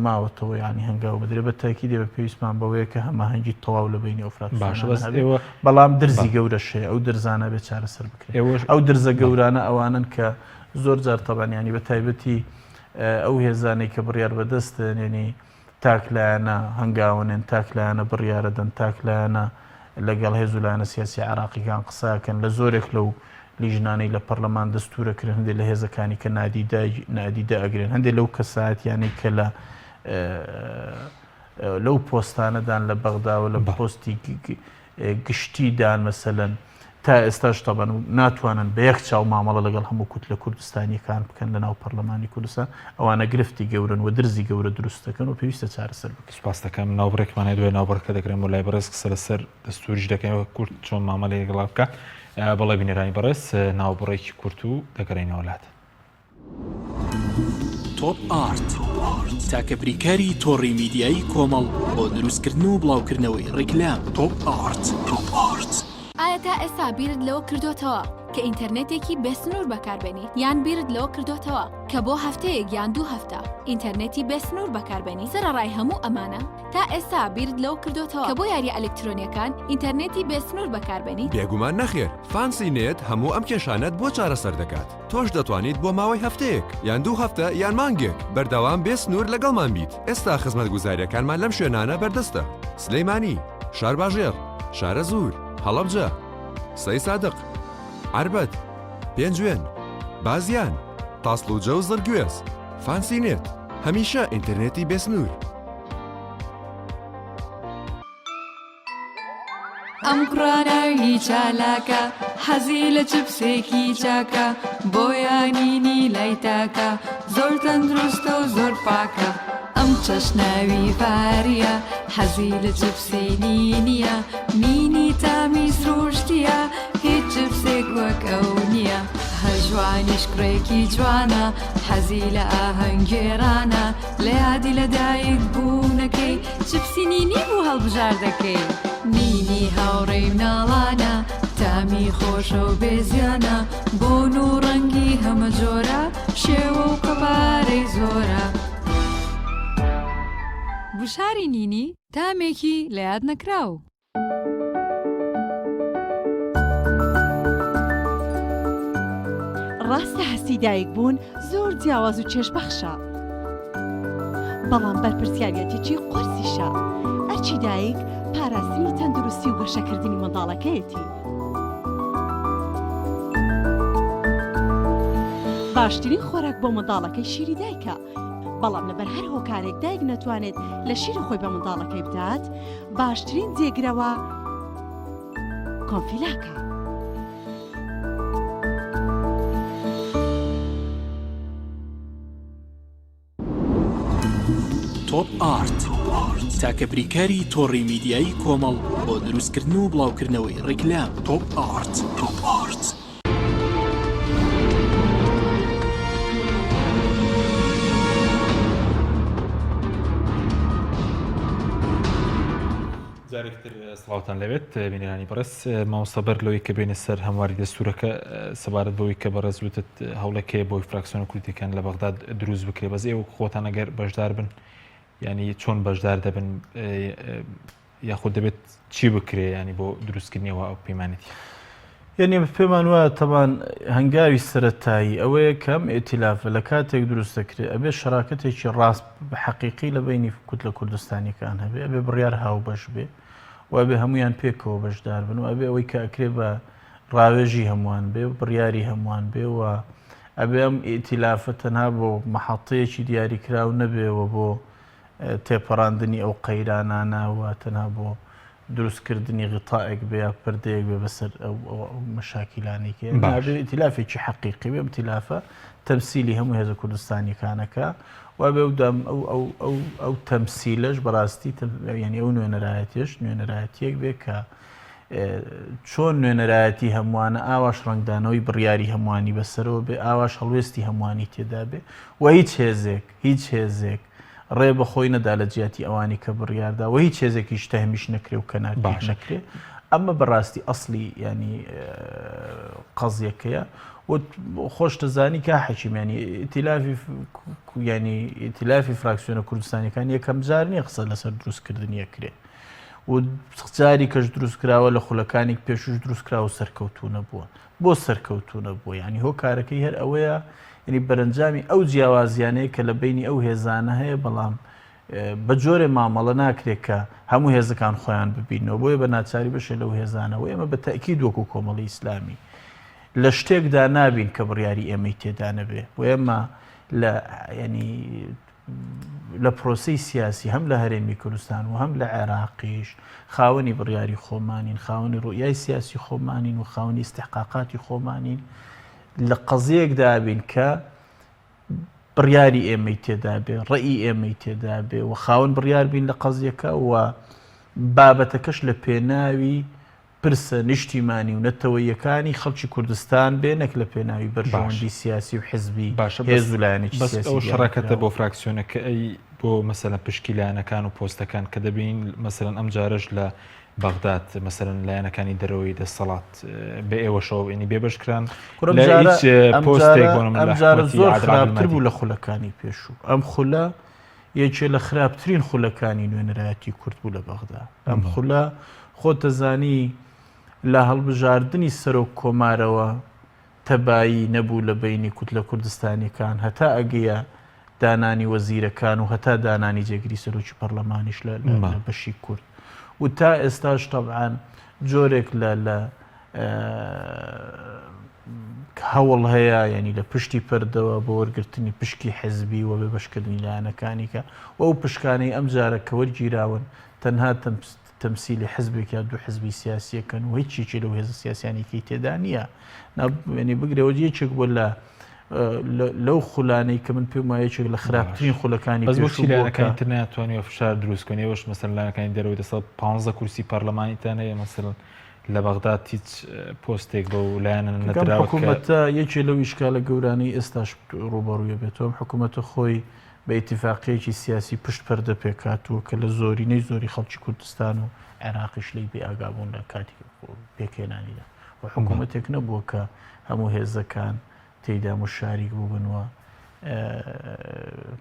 ماوەتەوە ینی هەنگاو بەدرێ بە تاکی دێ بە پێویستمان بەوەیە کە هەماهەنگی تەواو لە بینی ئەو فراکسیۆنە بەڵام درزی گەورەشەیە ئەو درزانە بێت چارەسەر بکرێت ئەو درزە گەورانە ئەوانن کە زۆر جار تەبانیانی بە تایبەتی ئەو هێزانەی کە بڕیار بەدەستن ینی تاکلایەنە هەنگاوێن تاکلایەنە بڕیارە دەن تاکلایەنە لەگەڵ هێزولانە سیاسی عراقیەکان قساکەن لە زۆرێک لەو لیژنانەی لە پەرلەمان دەستورەکردن هەندێک لە هێزەکانی کە نادیدا ئەگرێن هەندێک لەو کەسایەتیانەی کە لەو پۆستانەدان لە بەغداوە لە پۆستی گشتیدان مەسەلەن تا ئێستاش تەبەن و ناتوانن بە یەک چاو مامەڵە لەگەڵ هەموو کوت لە کوردستانیەکان بکەن لە ناو پەرلەمانی کوردستان ئەوانە گرفتی گەورن و درزی گەورە دروست دەکەن و پێویستە چارەسەر بکەن.
سوپاس دەکەم ناوبڕێکمانێ دوێ ناوبڕەکە دەکرێن بۆ لای بەڕێز قسە لەسەر دەستوریش دەکەنەوە کورد چۆن مامەڵەی لەگەڵا بکە بەڵێ بینێرانی بەڕێز ناوبڕێکی کورت و دەگەڕێنەوە وڵات.
تۆپ ئارت تاکە بریکاری تۆڕی میدیایی کۆمەڵ بۆ دروستکردن و بڵاوکردنەوەی ڕیکلام. تۆپ ئارت.
ئایا تا ئێستا بیرت لەوە کردوتەوە کە ئینتەرنێتێکی بێسنوور بەکاربێنی یان بیرت لەوە کردوتەوە کە بۆ هەفتەیەک یان 2 هەفتە ئینتەرنێتی بێسنوور بەکاربێنی سەرڕای هەموو ئەمانە تا ئێستا بیرت لەوە کردوتەوە کە بۆ یاری ئەلکترۆنیەکان ئینتەرنێتی بێسنوور بەکاربێنی؟
بێگومان نەخێر، فانسی نێت هەموو ئەم کێشانەت بۆ چارەسەر دەکات. تۆش دەتوانیت بۆ ماوەی هەفتەیەک یان 2 هەفتە یان مانگێک بەردەوام بێسنوور لەگەڵمان بیت. ئێستا خزمەتگوزاریەکانمان لەم شوێنانە بەردەستە: سلەیمانی، شارباژێر، شارە زوور، هەڵەبجە، سەی سادق، عربەت، پێنجوێن، بازیان، تاسڵوجە و زرگوێز. فانسی نێت، هەمیشە ئینتەرنێتی بێسنوور.
ئەم کوڕاناوی چالاکە حەزی لە چپسێکی چاکە بۆیانینی لای تاکە زۆر تەندروستە و زۆر پاکە. ئەم چەشناوی فاریە حەزی لە چپسێنی نییە مینی تامی سروشتیە هیچ چپسێک وەک ئەو نییە. هەژوانیش کوڕێکی جوانە حەزی لە ئاهەنگێرانە لە یادی لەدایک بوونەکەی چپسی نینی بوو هەڵبژار دەکەی. نینی هاوڕێی مناڵانە تامی خۆشە و بێزیانە بۆن و ڕەنگی هەمە جۆرە شێوە و قەبارەی زۆرە. بشاری نینی تامێکی لە یاد نەکراو.
ڕاستە هەستی دایک بوون زۆر جیاواز و چێژبەخشە، بەڵام بەرپرسیارەتێکی قورسیشە. ئەرچی دایک پاراستنی تەندروستی و گەشەکردنی منداڵەکەیەتی. باشترین خۆراک بۆ منداڵەکەی شیری دایکە، بەڵام لەبەر هەر هۆکارێک دایک نەتوانێت لە شیری خۆی بە منداڵەکەی بدات، باشترین جێگرەوە کۆنفیلاکە.
تۆپ ئارت تاکە بریکاری تۆڕی میدیایی کۆمەڵ بۆ دروستکردن و بڵاوکردنەوەی ڕیکلام. تۆپ ئارت.
جارێکتر سڵاوتان لەوێت بینێرانی بەڕێز مامۆستابەر لەوەی کە بێنە سەر هەمواری دەستورەکە سەبارەت بەوەی کە بەڕێز وتت هەوڵەکەی بۆی فراکسیۆنە کوردیەکان لە بەغداد دروست بکرێ. بەس ئێوە خۆتان ئەگەر بەشدار بن ینی چۆن بەشدار دەبن یاخود دەبێت چی بکرێ ینی بۆ دروستکردنیەوە ئەو پەیمانێتی؟
یعنی پێمان وایە تەمان هەنگاوی سەرەتایی ئەوەیە کەم ئێتیلافە لە کاتێک دروست دەکرێت ئەبێ شەراکەتێکی ڕاست بە حەقیقی لە بینی کوت لە کوردستانیەکان هەبێ، ئەبێ بڕیار هاو بەش بێ و ئەبێ هەمویان پێکەوە بەشدار بن و ئەبێ ئەوەی کە ئەکرێ بە ڕاوێژی هەمووان بێ و بڕیاری هەمووان بێ و ئەبێ ئەم ئێتیلافە تەنها بۆ مەحەڵەیەکی دیاریکراو نەبێەوە بۆ تێپەڕاندنی ئەو قەیرانانە و تەنها بۆ دروستکردنی غتاءێک بێ یا پردەیەک بێ بەسەر ئەو مەشاکیلانێکی
باش.
نابێ ئیتیلافێکی حەقیقی بێ ئیتیلافە تەمسیلی هەموو هێزە کوردستانیەکانەکە و بێ ئەو تەمسیلەش بەڕاستی یعنی ئەو نوێنەرایەتیەک بێ کە چۆن نوێنەرایەتی هەمووانە ئاواش ڕنگدانەوەی بڕیاری هەمووانی بەسەرەوە بێ ئاواش هەڵوێستی هەمووانی تێدا بێ و هیچ هێزێک ڕێ بەخۆی نەدا لە جیاتی ئەوانی کە بڕیاردا و هیچ هێزێکیش تەهمیش نەکرێ و کەنارداش نەکرێ ئەمە بەڕاستی ئەسڵی ینی قەزیەکەیە و خۆش دەزانی کە حەکیمیانی ئیتیلافی فراکسیۆنە کوردستانیەکان یەکەم جار نییە قسە لەسەر دروستکردنی یەکرێ و جاری کەش دروستکراوە لە خولەکانی پێشوش دروستکراوە سەرکەوتوو نەبووە بۆ سەرکەوتوو نەبووە ینی هۆکارەکەی هەر ئەوەیە ینی بەرەنجامی ئەو جیاوازیانەیە کە لە بینی ئەو هێزانە هەیە بەڵام بە جۆرێ مامەڵە ناکرێت کە هەموو هێزەکان خۆیان ببینەوە بۆیە بە ناچاری بەشێ لەو هێزانەوە ئێمە بە تەکید وەکو کۆمەڵی ئیسلامی لە شتێکدا نابین کە بڕیاری ئێمەی تێدا نەبێ بۆ ئێمە لە پرۆسەی سیاسی هەم لە هەرێمی کوردستان و هەم لە عێراقیش خاوەنی بڕیاری خۆمانین خاوەنی ڕوئیای سیاسی خۆمانین و خاوەنی استحقاقاتی خۆمانین لە قەزەیەکدا بین کە بڕیاری ئێمەی تێدا بێ ڕێی ئێمەی تێدا بێ و خاوەن بڕیار بین لە قەزیەکە و بابەتەکەش لە پێناوی پرسە نیشتیمانی و نەتەوەیەکانی خەڵکی کوردستان بێ نەک لە پێناوی بەرژەوەندی سیاسی و حزبی هێز و لایەنێکی سیاسی
ئەو شەڕەکەتە بۆ فراکسیۆنەکە ئەی بۆ مەسەلەن پشکیلایەنەکان و پۆستەکان کە دەبین مەسەلەن ئەم جارش لە بەغداد مەسەلەن لایەنەکانی دەرەوەی دەسەڵات بە ئێوەشەوە ینی بێبشکران
ئەمجارە زۆر خراپتر بوو لە خولەکانی پێشوو ئەم خولە یەکێ لە خراپترین خولەکانی نوێنەرایەتی کورد بوو لە بەغدا ئەم خولە خۆ دەزانی لە هەڵبژاردننی سەرۆک کۆمارەوە تەبایی نەبوو لە بینی کوت لە کوردستانیەکان هەتا ئەگەیە دانانی وەزیرەکان و هەتا دانانی جێگیری سەرۆکی پەرلەمانیش لە بەشی کورد و تا ئێستاش تەبعاً جۆرێک لە هەوڵ هەیە ینی لە پشتی پەردەوە بۆ وەرگرتنی پشکی حزبی و بێ بەشکردنی لایەنەکانی کە و ئەو پشکانەی ئەم جارە کە وەرگیراون تەنها تەمسیلی حزبێک یا دوو حزبی سیاسیەکەن و هیچی لەو هێزە سیاسیانێکی تێدا نییە ینی بگرەوە یەکێک بۆ لەو خولانەی کە من پێم وایە یەکێک لە خراپترین خولەکانی
پێشوەکانی تر ناتوانێت فشار دروستکردنەوەش مەسەلەن لایەنەکانی دەرەوەی 15 کورسی پەرلەمانیتان هەیە مەسەلەن لە بەغداد هیچ پۆستێک بە لایەنە نەدراوە
حکوومەتە یەکێ لەو ئیشکالە گەورانەی ئێستاش ڕوبەڕوویە بێتەوە حکوومەتە خۆی بە ئیتیفاقیەکی سیاسی پشت پەردە پێکاتووە کە لە زۆری خەڵکی کوردستان و عێراقیش لی بێ ئاگابوون لە کاتی پێکێنانیدا و حکوومەتێک نەبووە کە هەموو هێزەکان تێیدا مشاریک بووبنوە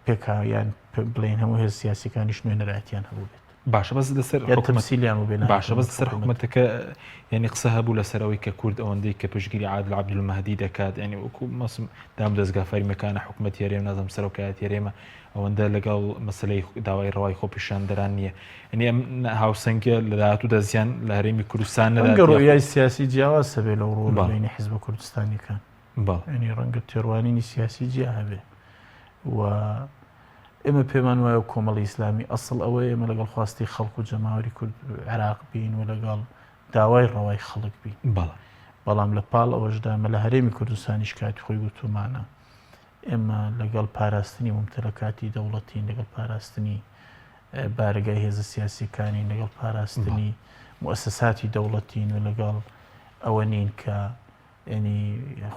پێکیان بڵێن هەموو هێز سیاسیەکانیش نوێنەرایەتیان هەبوو بێت
باشە بەس لەسەر
تەمسیلیان و بێنە
باشە بەس لەسەر حکوومەتەکە ینی قسە هەبوو لەسەرەوەی کە کورد ئەوەندەی کە پشتگیری عادل عەبدولمەهدی دەکات ینی وەکو مەسم دام دەستگا فەرمیەکانە حکوومەت یاریێم نازم سەرۆکایەت یاریێمە ئەوەندە لەگەڵ مەسلەی داوای ڕەوای خۆپیشاندەران نییە ینی ئەم هاوسەنگە لە داهاتوودا زیان لە هەرێمی کوردستان
نەدا ڕۆیای سیاسی جیاواز هەبێ لەو ڕۆ بینی حیزبە کوردستانیەکان ینی ڕەنگە تێڕوانینی سیاسی جیا هەبێ و ئێمە پێمان وایە و کۆمەڵی ئیسلامی ئەسڵ ئەوەیە ئێمە لەگەڵ خواستی خەڵک و جەماوەری کورد عێراق بین و لەگەڵ داوای ڕەوای خەڵک بین بەڵام لە پاڵ ئەوەشدا ئەمە لە هەرێمی کوردستانیش کاتی خۆی گوتومانە ئێمە لەگەڵ پاراستنی ممتلەکاتی دەوڵەتین لەگەڵ پاراستنی بارگای هێزە سیاسیەکانی لەگەڵ پاراستنی موسساتی دەوڵەتین و لەگەڵ ئەوە نین کە ینی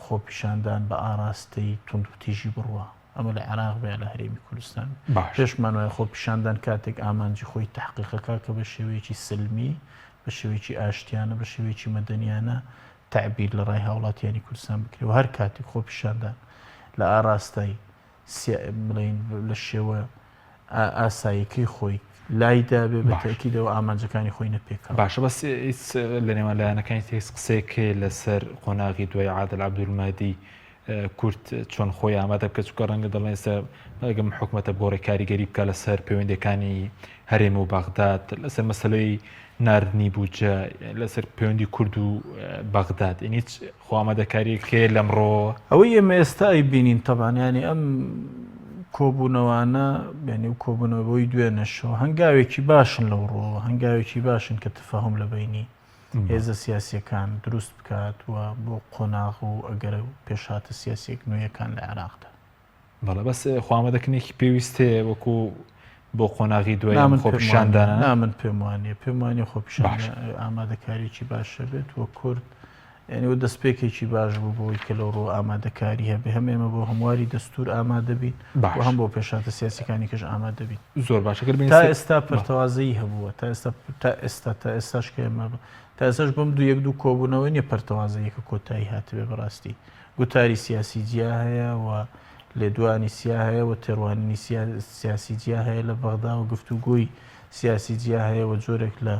خۆپیشاندان بە ئاراستەی تونند و تیژی بڕوە ئەمە لە عێراق بێ لە هەرێمی کوردستان پێشمان وایە خۆپیشاندان کاتێک ئامانجی خۆی تحقیقەکە کە بە شێوەیەکی سلمی بە شێوەیەکی ئاشتیانە بە شێوەیەکی مەدەنیانە تعبیر لە ڕای هاوڵاتیانی کوردستان بکرێت و هەر کاتێک خۆپیشاندان لە ئاراستای بڵین لە شێوە ئاساییەکەی خۆی لایدا بێ بە تاکیدەوە ئامانجەکانی خۆی نەپێکا
باشە بەس لە نێوان لایەنەکانی تێکس قسەیەکێ لەسەر قۆناغی دوای عادل عەبدولمەهدی کورد چۆن خۆی ئامادە بکە چووکە ڕەنگە دەڵێن ئێستا ئەگەم حکوومەتە بۆڕێ کاریگەری بکە لەسەر پەیوەندیەکانی هەرێم و بەغداد لەسەر مەسەلەی ناردنی بووجە لەسەر پەیوەندی کورد و بەغداد یعنی هیچ خۆ ئامادەکاریەکێ لەمڕۆ
ئەوەی ئێمە ئێستا بینین تەبانیانی ئەم کۆبوونەوانە بینی و کۆبوونەوەی دوێنەشەوە هەنگاوێکی باشن لەو ڕۆ هەنگاوێکی باشن کە تفاهم لە بینی هێزە سیاسیەکان دروست بکات و بۆ قۆناغ و ئەگەر پێشاتە سیاسێک نوێیەکان لە عێراقدا
بەڵێ بەس خوامەدەکنێکی پێویستێ وەکو بۆ قۆناغی دوای خۆپیشاندانە
من پێم وانێ خۆپیشان ئامادەکاریی باشە بێت وە کورد یعنی و دەستپێکێکی باش بوو بۆی کە لەو ڕۆ ئامادەکاری هەبێ هەم ئێمە بۆ هەمواری دەستور ئامادەبین و هەم بۆ پێشاتە سیاسەکانی کەش ئامادەبین
زۆر باشەکرد
تا ئێستا پەرتەوازەیی هەبووە تا ئێستاش کە ئێمە تا ئێستاش بەم دوو کۆبوونەوە نیە پەرتەوازەیەکە کۆتایی هاتبێ بەڕاستی گوتاری سیاسی جیا هەیە و لێدوانی سیا هەیە و تێڕوانینی سیاسی جیا هەیە لە بەغدا و گفتوگوی سیاسی جیا هەیە و جۆرێک لە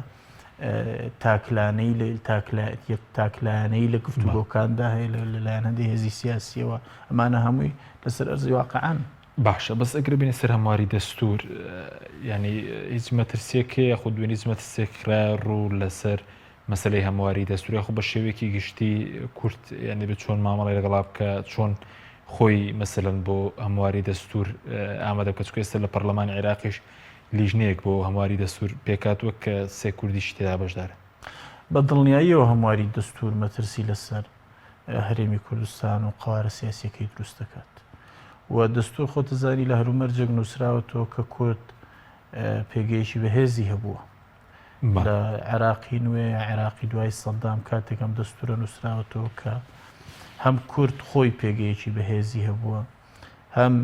تاکلانەی لە گفتوگۆکاندا هەیە لەلایەن هەندێک هێزی سیاسیەوە ئەمانە هەمووی لەسەر ئەرزی واقعان
باشە بەس ئەگەر بینێ سەر هەمواری دەستور ینی هیچ مەترسیەکەیە خۆ دوێنی هیچ مەترسێکرا ڕوو لەسەر مەسلەی هەمواری دەستوری خۆ بە شێوەیەکی گشتی کورد ینی بە چۆن مامەڵی لەگەڵا بکە چۆن خۆی مەسەلەن بۆ هەمواری دەستور ئامادە بکە چکە ئێستا لە پەرلەمانی عێراقیش لیژنەیەک بۆ هەمواری دەستور پێکاتوە کە سێ کوردیش تێدا بەشدارە
بە دڵنیاییەوە هەمواری دەستور مەترسی لەسەر هەرێمی کوردستان و قوارە سیاسیەکەی دروست دەکات و دەستور خۆتەزانی لە هەرومەرجێک نووسراوەتەوە کە کورد پێگەیشی بەهێزی هەبووە لە عێراقی نوێ عێراقی دوای سەدام کاتێکم دەستورە نووسراوەتەوە کە هەم کورد خۆی پێگەیەکی بەهێزی هەبووە هەم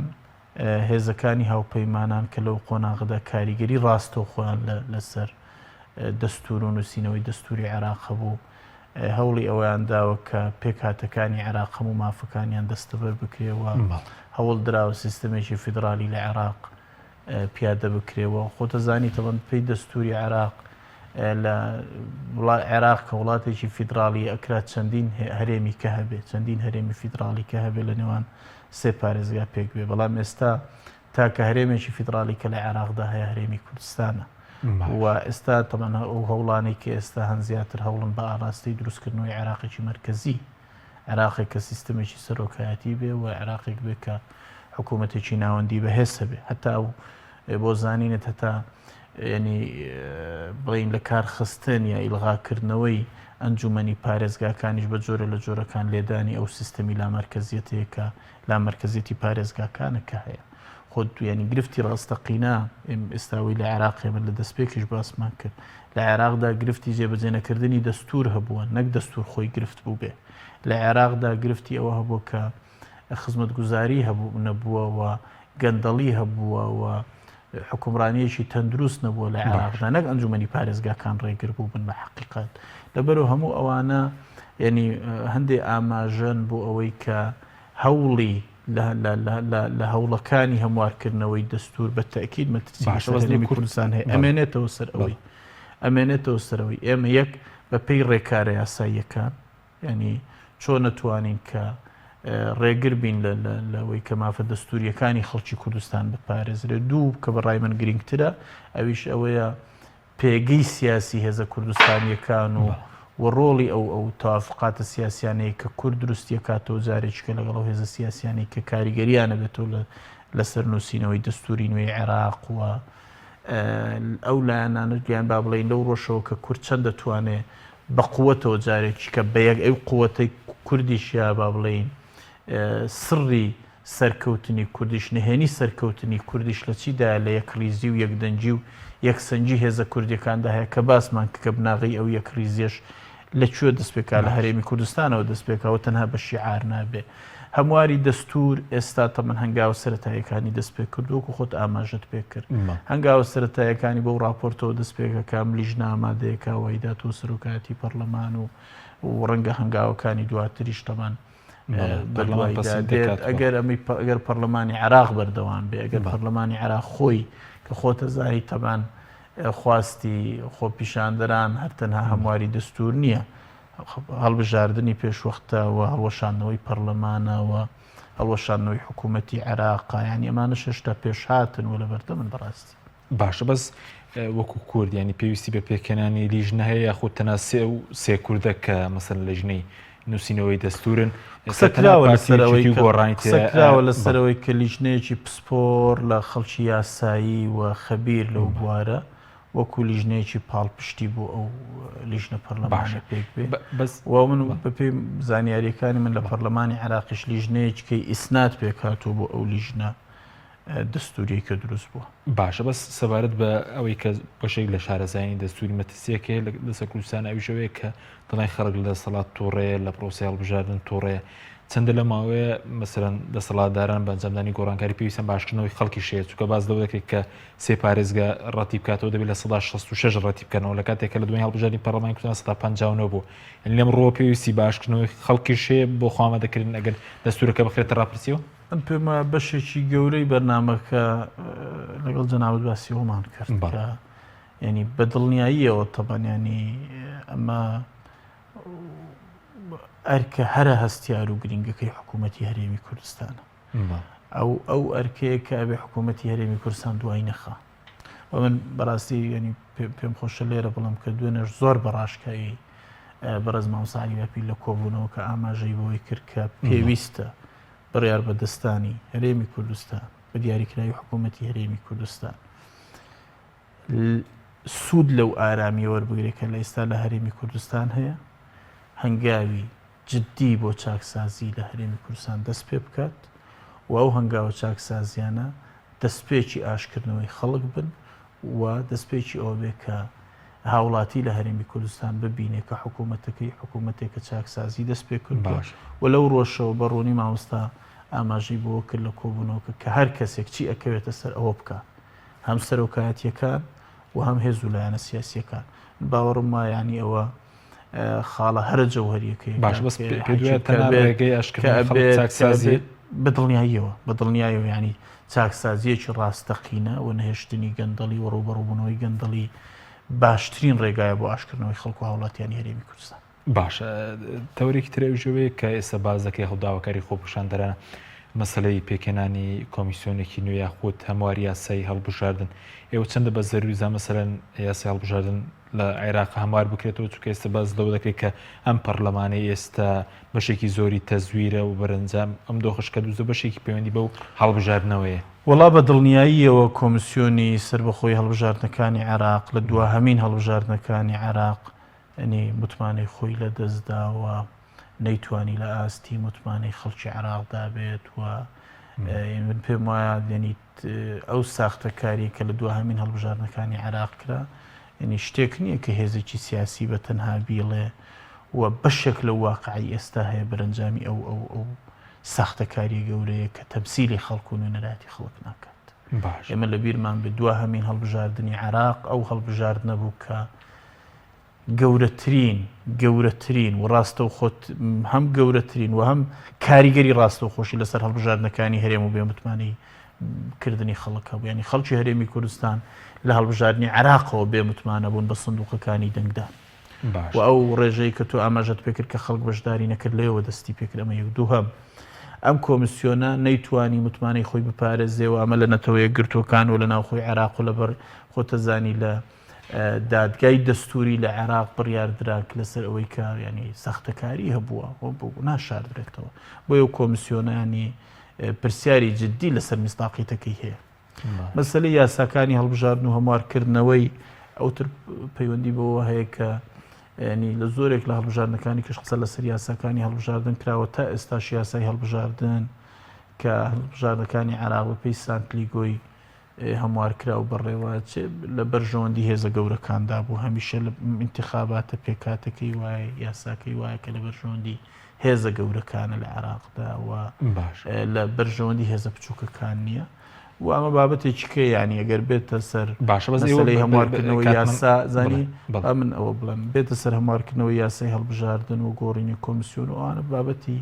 هێزەکانی هاوپەیمانان کە لەو قۆناغدا کاریگەری ڕاستەو خۆیان لەسەر دەستور و نووسینەوەی دەستوری عێراق هەبوو هەوڵی ئەویان داوە کە پێکهاتەکانی عێراق هەموو مافەکانیان دەستەبەر بکرێەوە هەوڵ دراوە سیستەمێکی فیدرالی لە عێراق پیادە بکرێەوە خۆتەزانی تەڵەن پێی دەستوری عێراق لە عێراق کە وڵاتێکی فیدرالی ئەکرات چەندین هەرێمی کە هەبێت چەندین هەرێمی فیدرالی کە هەبێت لە نێوان سێ پارێزگا پێک بێ بەڵام ئێستا تاکە هەرێمێکی فیدرالی کە لە عێراقدا هەیە هەرێمی کوردستانە و ئێستا تەمەنە ئەو هەوڵانەی کە ئێستا هەن زیاتر هەوڵن بە ئاڕاستی دروستکردنەوەی عێراقێکی مرکزی عێراقێک کە سیستەمێکی سەرۆکایەتی بێ و عێراقێک بێ کە حکوومەتێکی ناوەندی بەهێز هەبێ هەتا ئەو بۆ زانینت هەتا ینی بڵین لە کارخستن یا ئیلغاکردنەوەی ئەنجومەنی پارێزگاکانیش بە جۆرە لە جۆرەکان لێدانی ئەو سیستەمی لامەرکزیەتەیەکە لامەرکزیەتی پارێزگاکانە کە هەیە خۆت ینی گرفتی ڕاستەقینە ئێستاوی لە عێراقی من لە دەستپێکیش باسمان کرد لە عێراقدا گرفتی جێبەجێنەکردنی دەستور هەبووە نەک دەستور خۆی گرفت بوو بێ لە عێراقدا گرفتی ئەوە هەبووە کە خزمەتگوزاری هەبوو نەبووە و گەندەڵی هەبووە و حکومڕانیەکی تەندروست نەبووە لە عێراقدا نەک ئەنجومەنی پارێزگاکان ڕێگر بوو بن بە حەقیقەت لەبەرەوە هەموو ئەوانە ینی هەندێک ئاماژەن بۆ ئەوەی کە هەوڵی لە هەوڵەکانی هەموارکردنەوەی دەستور بە تەکید مەترسی کوردستان هەیە ئەمێنێتەوە سەر ئەوەی ئێمە یەک بە پێی ڕێکارە یاساییەکان ینی چۆن نەتوانین کە ڕێگر بین لەوەی کە مافە دەستوریەکانی خەڵکی کوردستان بپارێزرێ دوو کە بەڕای من گرنگترە ئەویش ئەوەیە پێگەی سیاسی هێزە کوردستانیەکان و ڕۆڵی ئەو تەوافقاتە سیاسیانەیە کە کورد دروستیە کاتەوە جارێککە لەگەڵ هێزە سیاسیانەی کە کاریگەریانە بێتەوە لەسەر نووسینەوەی دەستوری نوێی عێراق و ئەو لایەنانە گیان با بڵێن لەو ڕۆژەوە کە کورد چەند دەتوانێت بە قووەتەوە جارێکی کە بە یەک ئەو قووەتەی کوردیشیا با بڵێن سڕی سەرکەوتنی کوردیش نهێنی سەرکەوتنی کوردیش لە چیدا لە یەک ریزی و یەک دەنجی و یەک سەنجی هێزە کوردیەکاندا هەیە کە باسمان کە بناغی ئەو یەک ریزیش لەکوێ دەستپێکا لە هەرێمی کوردستانەوە دەستپێکەوە تەنها بە شیعار نابێ هەمواری دەستور ئێستا تەمەن هەنگاوە سەرەتاییەکانی دەستپێک کردووەکو خۆت ئاماژەت پێ کرد هەنگاوە سەرەتاییەکانی بەو راپۆرتەوە دەستپێکەکەم لیژنە ئامادەیەکە وایداتەوە سەرۆکایەتی پەرلەمان و ڕەنگە هەنگاوەکانی دواتریش تەمان ئەگەر پەرلەمانی عێراق بەردەوام بێ ئەگەر پەرلەمانی عێراق خۆی کە خۆتە زانی تەبان خواستی خۆپیشاندەران هەرتەنها هەمواری دەستور نییە هەڵبژاردننی پێشوەختەوە هەڵوەشاندنەوەی پەرلەمانەوە هەڵوەشاندنەوەی حکوومەتی عێراق ینی ئەمانە شەشتا پێش هاتن و لە بەردە من بەڕاستی
باشە بەس وەکو کورد ینی پێویستی بە پێکەنانی لیژنە هەیە یاخود تەنها سێ کوردە کە مەسەن لە ژنەی نووسینەوەی دەستورن
قسەکراوە
گۆڕانی
لەسەرەوەی کە لیژنەیەکی پسپۆر لە خەڵکی یاسایی و خەبیر لەو بوارە وەکو لیژنەیەکی پاڵپشتی بۆ ئەو لیژنە پەرلەمانە پێک بێ و من بەپێی زانیاریەکانی من لە پەرلەمانی عێراقیش لیژنەیەکی ئیسناد پێکاتەوە بۆ ئەو لیژنە دەستوری کە دروست بووە.
باشە بەس سەبارەت بە ئەوەی کە بەشێک لە شارەزانی دەستوری مەترسیەکە لەسەر کوردستان ئەویشەوەی کە دڵی خەڵک لە دەسەڵات تووڕێ لە پرۆسی هەڵبژاردن تووڕێ چەندە لە ماوەیە مەسەرەن دەسەڵاتداران بە ئەنجامدانی گۆڕانکاری پێویستن باشکردنەوەی خەڵکی شێت چونکە باز لەوە دەکرێت کە سێ پارێزگا ڕەتی بکاتەوە دەبێت لە 166 ڕەتی بکەنەوە لە کاتێکە لە دوای هەڵبژاردننی پەرلەمانی کوردستان 159 بوو لەم ڕۆ پێویستی باشکردنەوەی خەڵکی شێ بۆ خۆمەدەکردن ئەگەر دەستورەکە بخرێتە ڕاپرسیەوە
ئەم پێمە بەشێکی گەورەی بەرنامەکە لەگەڵ جەنابەت باسیەوەمان کرد ینی بە دڵنیاییەوە تەبەنیانی ئەمە ئەرکە هەرە هەستیار و گرنگەکەی حکوومەتی هەرێمی کوردستانە ئەو ئەرکەیە کە ئەبێ حکوومەتی هەرێمی کوردستان دوای نەخا و من بەڕاستی ینی پێم خۆشە لێرە بڵم کە دوێنێش زۆر بەڕاشکایی بەڕێز مامۆستا واپی لە کۆبوونەوە کە ئاماژەی بۆی کرد کە پێویستە بڕیار بەدەستانی هەرێمی کوردستان بە دیاریکراوی حکوومەتی هەرێمی کوردستان سوود لەو ئارامی وەربگرێت کە لە ئێستا لە هەرێمی کوردستان هەیە هەنگاوی جددی بۆ چاکسازی لە هەرێمی کوردستان دەست پێ بکات و ئەو هەنگاوە چاکسازیانە دەستپێکی ئاشکردنەوەی خەڵک بن و دەستپێکی ئەوە بێ کە هاوڵاتی لە هەرێمی کوردستان ببینێت کە حکوومەتێکە چاکسازی دەست پێ کرد باش و لەو ڕۆژەوە بەڕوونی مامۆستا ئاماژەی بۆ کرد لە کۆبوونەوە کە هەر کەسێک چی ئەکەوێتە سەر ئەوە بکە هەم سەرۆکایەتیەکان و هەم هێز و لایەنە سیاسیەکان باوەڕم وایانی ئەوە خاڵە هەرە جەوهەریەکەی
باش
بەدڵنیاییەوە ینی چاکسازیەکی ڕاستەقینە و نهێشتنی گەندەڵی و ڕوبەڕووبوونەوەی گەندەڵی باشترین ڕێگایە بۆ ئاشکردنەوەی خەڵک و هاوڵاتیانی هەرێمی کوردستان.
باشە تەورێکی ترێژەوەی کە ئێستا بازەکەی هەڵداواکاری خۆپیشاندەرانە مەسلەی پێکێنانی کۆمیسیۆنێکی نوێ یاخود هەموار یاسایی هەڵبژاردن ئێوە چەندە بە زەروریزە مەسەرەن یاسی هەڵبژاردن لە عێراق هەموار بکرێتەوە چونکە ئێستا باز لەوە دەکرێت کە ئەم پەرلەمانەی ئێستا بەشێکی زۆری تەزویرە و بەرەنجام ئەم دۆخشکە دووزە بەشێکی پەیوەندی بە و هەڵبژاردنەوەیە
وەڵا بە دڵنیاییەوە کۆمیسیۆنی سربەخۆی هەڵبژاردنەکانی عێراق لە دووهەمین هەڵبژاردنەکانی عێراق ئەنی متمانەی خۆی لە دەستداوە نەیتوانی لە ئاستی متمانەی خەڵکی عێراقدا بێت و من پێم وایە دێنیت ئەو ساختەکاری کە لە دووهەمین هەڵبژاردنەکانی عێراق کرا ینی شتێک نییە کە هێزێکی سیاسی بە تەنها بیڵێ و بەشێک لە واقعی ئێستا هەیە بەرەنجامی ئەو ساختەکاری گەورەیە کە تەمسیلی خەڵک و نوێنەراتی خەڵک ناکات. ئێمە لە بیرمان بە دووهەمین هەڵبژاردننی عێراق ئەو هەڵبژاردنە بوو کە گەورەترین و ڕاستە و خۆت هەم گەورەترین و هەم کاریگەری ڕاستە و خۆشی لەسەر هەڵبژاردنەکانی هەرێم و بێ متمانەی کردنی خەڵکە بوو ینی خەڵکی هەرێمی کوردستان لە هەڵبژاردننی عێراقەوە بێ متمانە بوون بە سندوقەکانی دەنگدان و ئەو ڕێژەی کە تۆ ئاماژەت پێکرد کە خەڵک بەشداری نەکرد لێەوە دەستی پێکرد ئەمە یەک دووهەم ئەم کۆمیسیۆنە نەیتوانی متمانەی خۆی بپارێزێەوە ئەمە لە نەتەوەیە گرتوەکان و لە ناوخۆی عێراق و لەبەر خۆتەزانی لە دادگای دەستوری لە عێراق بڕیاردراک لەسەر ئەوەی کە ینی سەختەکاری هەبووە ناشاردرێتەوە بۆ ئەو کۆمیسیۆنانی پرسیاری جددی لەسەر میستاقیتەکەی هەیە مەسەلەی یاساکانی هەڵبژاردن و هەموارکردنەوەی ئەوتر پەیوەندی بەوە هەیە کە ینی لە زۆرێک لە هەڵبژاردنەکانی کەش قسە لەسەر یاساکانی هەڵبژاردن کراوە تا ئێستاش یاسای هەڵبژاردن کە هەڵبژاردنەکانی عێراق بەپێی سانتلیگۆی هەموارکرا و بەڕێوە لە بەرژەوەندی هێزە گەورەکاندا بوو هەمیشە لە انتخاباتە پێکاتەکەی وایە یاساکەی وایە کە لە بەرژەوەندی هێزە گەورەکانە لە عێراقدا و لە بەرژەوەندی هێزە بچووکەکان نییە و ئەمە بابەتێکی کە ینی ئەگەر بێتە سەر مەسەلەی هەموارکردنەوەی یاسا زانی من ئەوە بڵێم بێتە سەر هەموارکردنەوەی یاسای هەڵبژاردن و گۆڕینی کۆمیسیۆن و ئەوانە بابەتی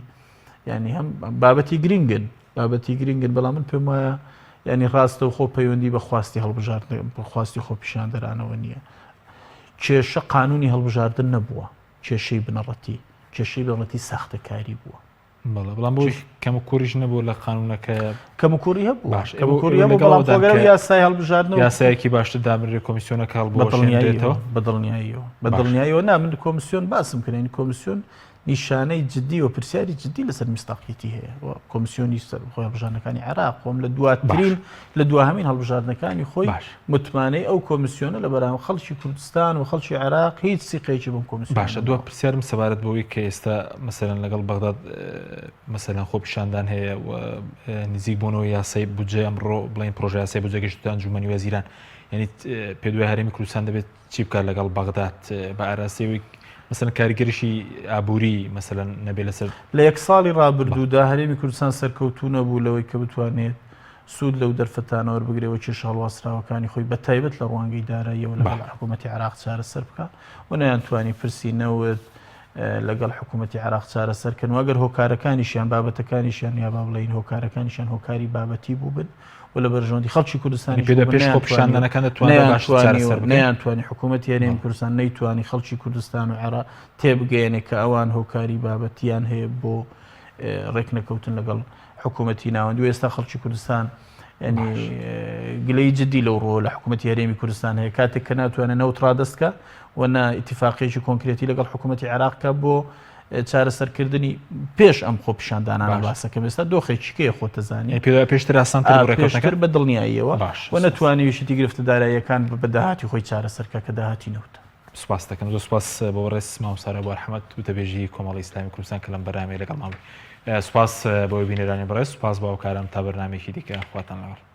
ینی هەم بابەتی گرنگن بەڵام من پێم وایە ینی ڕاستە و خۆ پەیوەندی بە خواستی هەڵبژاردن بە خواستی خۆپیشاندەرانەوە نییە کێشە قانونی هەڵبژاردن نەبووە کێشەی بنەڕەتی ساختەکاری بووە
بەڵام بۆ کەم و کوریش نەبوو لە قانونەکە
کەم و کوری هەبوو یاسای هەڵبژاردن
یاسایەکی باشتر دامرێ کۆمیسیۆنەکە هەڵبژێنرێتەوە
بەدڵنیاییەوە نا من کۆمیسیۆن باسم کردین کۆمیسیۆن نیشانەی جددی و پرسیاری جددی لەسەر میستاقیتی هەیە کۆمیسیۆنی خۆی هەڵبژاردنەکانی عێراق خۆم لە دواترین لە دواهمین هەڵبژاردنەکانی خۆی متمانەی ئەو کۆمیسیۆنە لە بەرامبەر خەڵکی کوردستان و خەڵکی عێراق هیچ سیقەیەکی بم کۆمیسیۆن
باشە دو پرسیارم سەبارەت بەوەی کە ئێستا مەسەرەن لەگەڵ بەغداد مەسەرەن خۆپیشاندان هەیە نزیک بوونەوە یاسای بودجێ ئەمڕۆ بڵین پرۆژه یاسای بودجە گەشتیان انجومەنی وەزیران یعنی پێ دوای هەرێمی کوردستان دەبێت چی بکات لەگەڵ بەغداد بە ئاراسیەوەی مثلا کاریگەریشی ئابووری مثلا نەبێ لەسەر
لە یەک ساڵی ڕابردوودا هەرێمی کوردستان سەرکەوتوو نەبوو لەوەی کە بتوانێت سوود لەو دەرفەتانەوە وەربگرێەوە کێشە هەڵواسراوەکانی خۆی بە تایبەت لە ڕوانگەی داراییەوە لەگەڵ حکوومەتی عێراق چارەسەر بکات و نەیانتوانی پرسی نەوت لەگەڵ حکوومەتی عێراق چارەسەرکردن ئەگەر هۆکارەکانیشیان بابەتەکانیشیان یا با بڵین هۆکارەکانیشیان هۆکاری بابەتی بوو بن و لە بەرژەوەندی خەڵکی کوردستانی
پێش خۆپیشاندنەکان
نەیانتوانی حکوومەتی هەرێمی کوردستان نەیتوانی خەڵکی کوردستان و عێراق تێبگەێنێ کە ئەوان هۆکاری بابەتیان هەیە بۆ ڕێکنەکەوتن لەگەڵ حکوومەتی ناوەندی و ئێستا خەڵکی کوردستان ینی گلەی جددی لەو ڕۆ لە حکوومەتی هەرێمی کوردستان هەیە کاتێک کە ناتوانێت نەوت ڕادەستکە و نا ئیتیفاقیەکی کۆنکرێتی لەگەڵ حکوومەتی عێراقکە بۆ چارەسەرکردنی پێش ئەم خۆپیشاندانانە باسەکە ئێستا دۆخێکی کێ خۆتەزانانی
پێشتر ئاسانتر
بە دڵنیاییەوە و نەتوانی وشتی گرفتە داراییەکان بە داهاتی خۆی چارەسەرکە کە داهاتی نەوتە.
سوپاس دەکەم زۆر سوپاس بۆ ڕێز مامۆستا بۆ ڕەحمەت وتەبێژی کۆمەڵی ئیسلامی کوردستان کە لەم بەرنامەیە لەگەڵ ماوەی سوپاس بۆ بینەرانی بەڕێز سوپاس بۆ ئەو کارم تا بەرنامێکی دیکە خواتان لەگەڵ.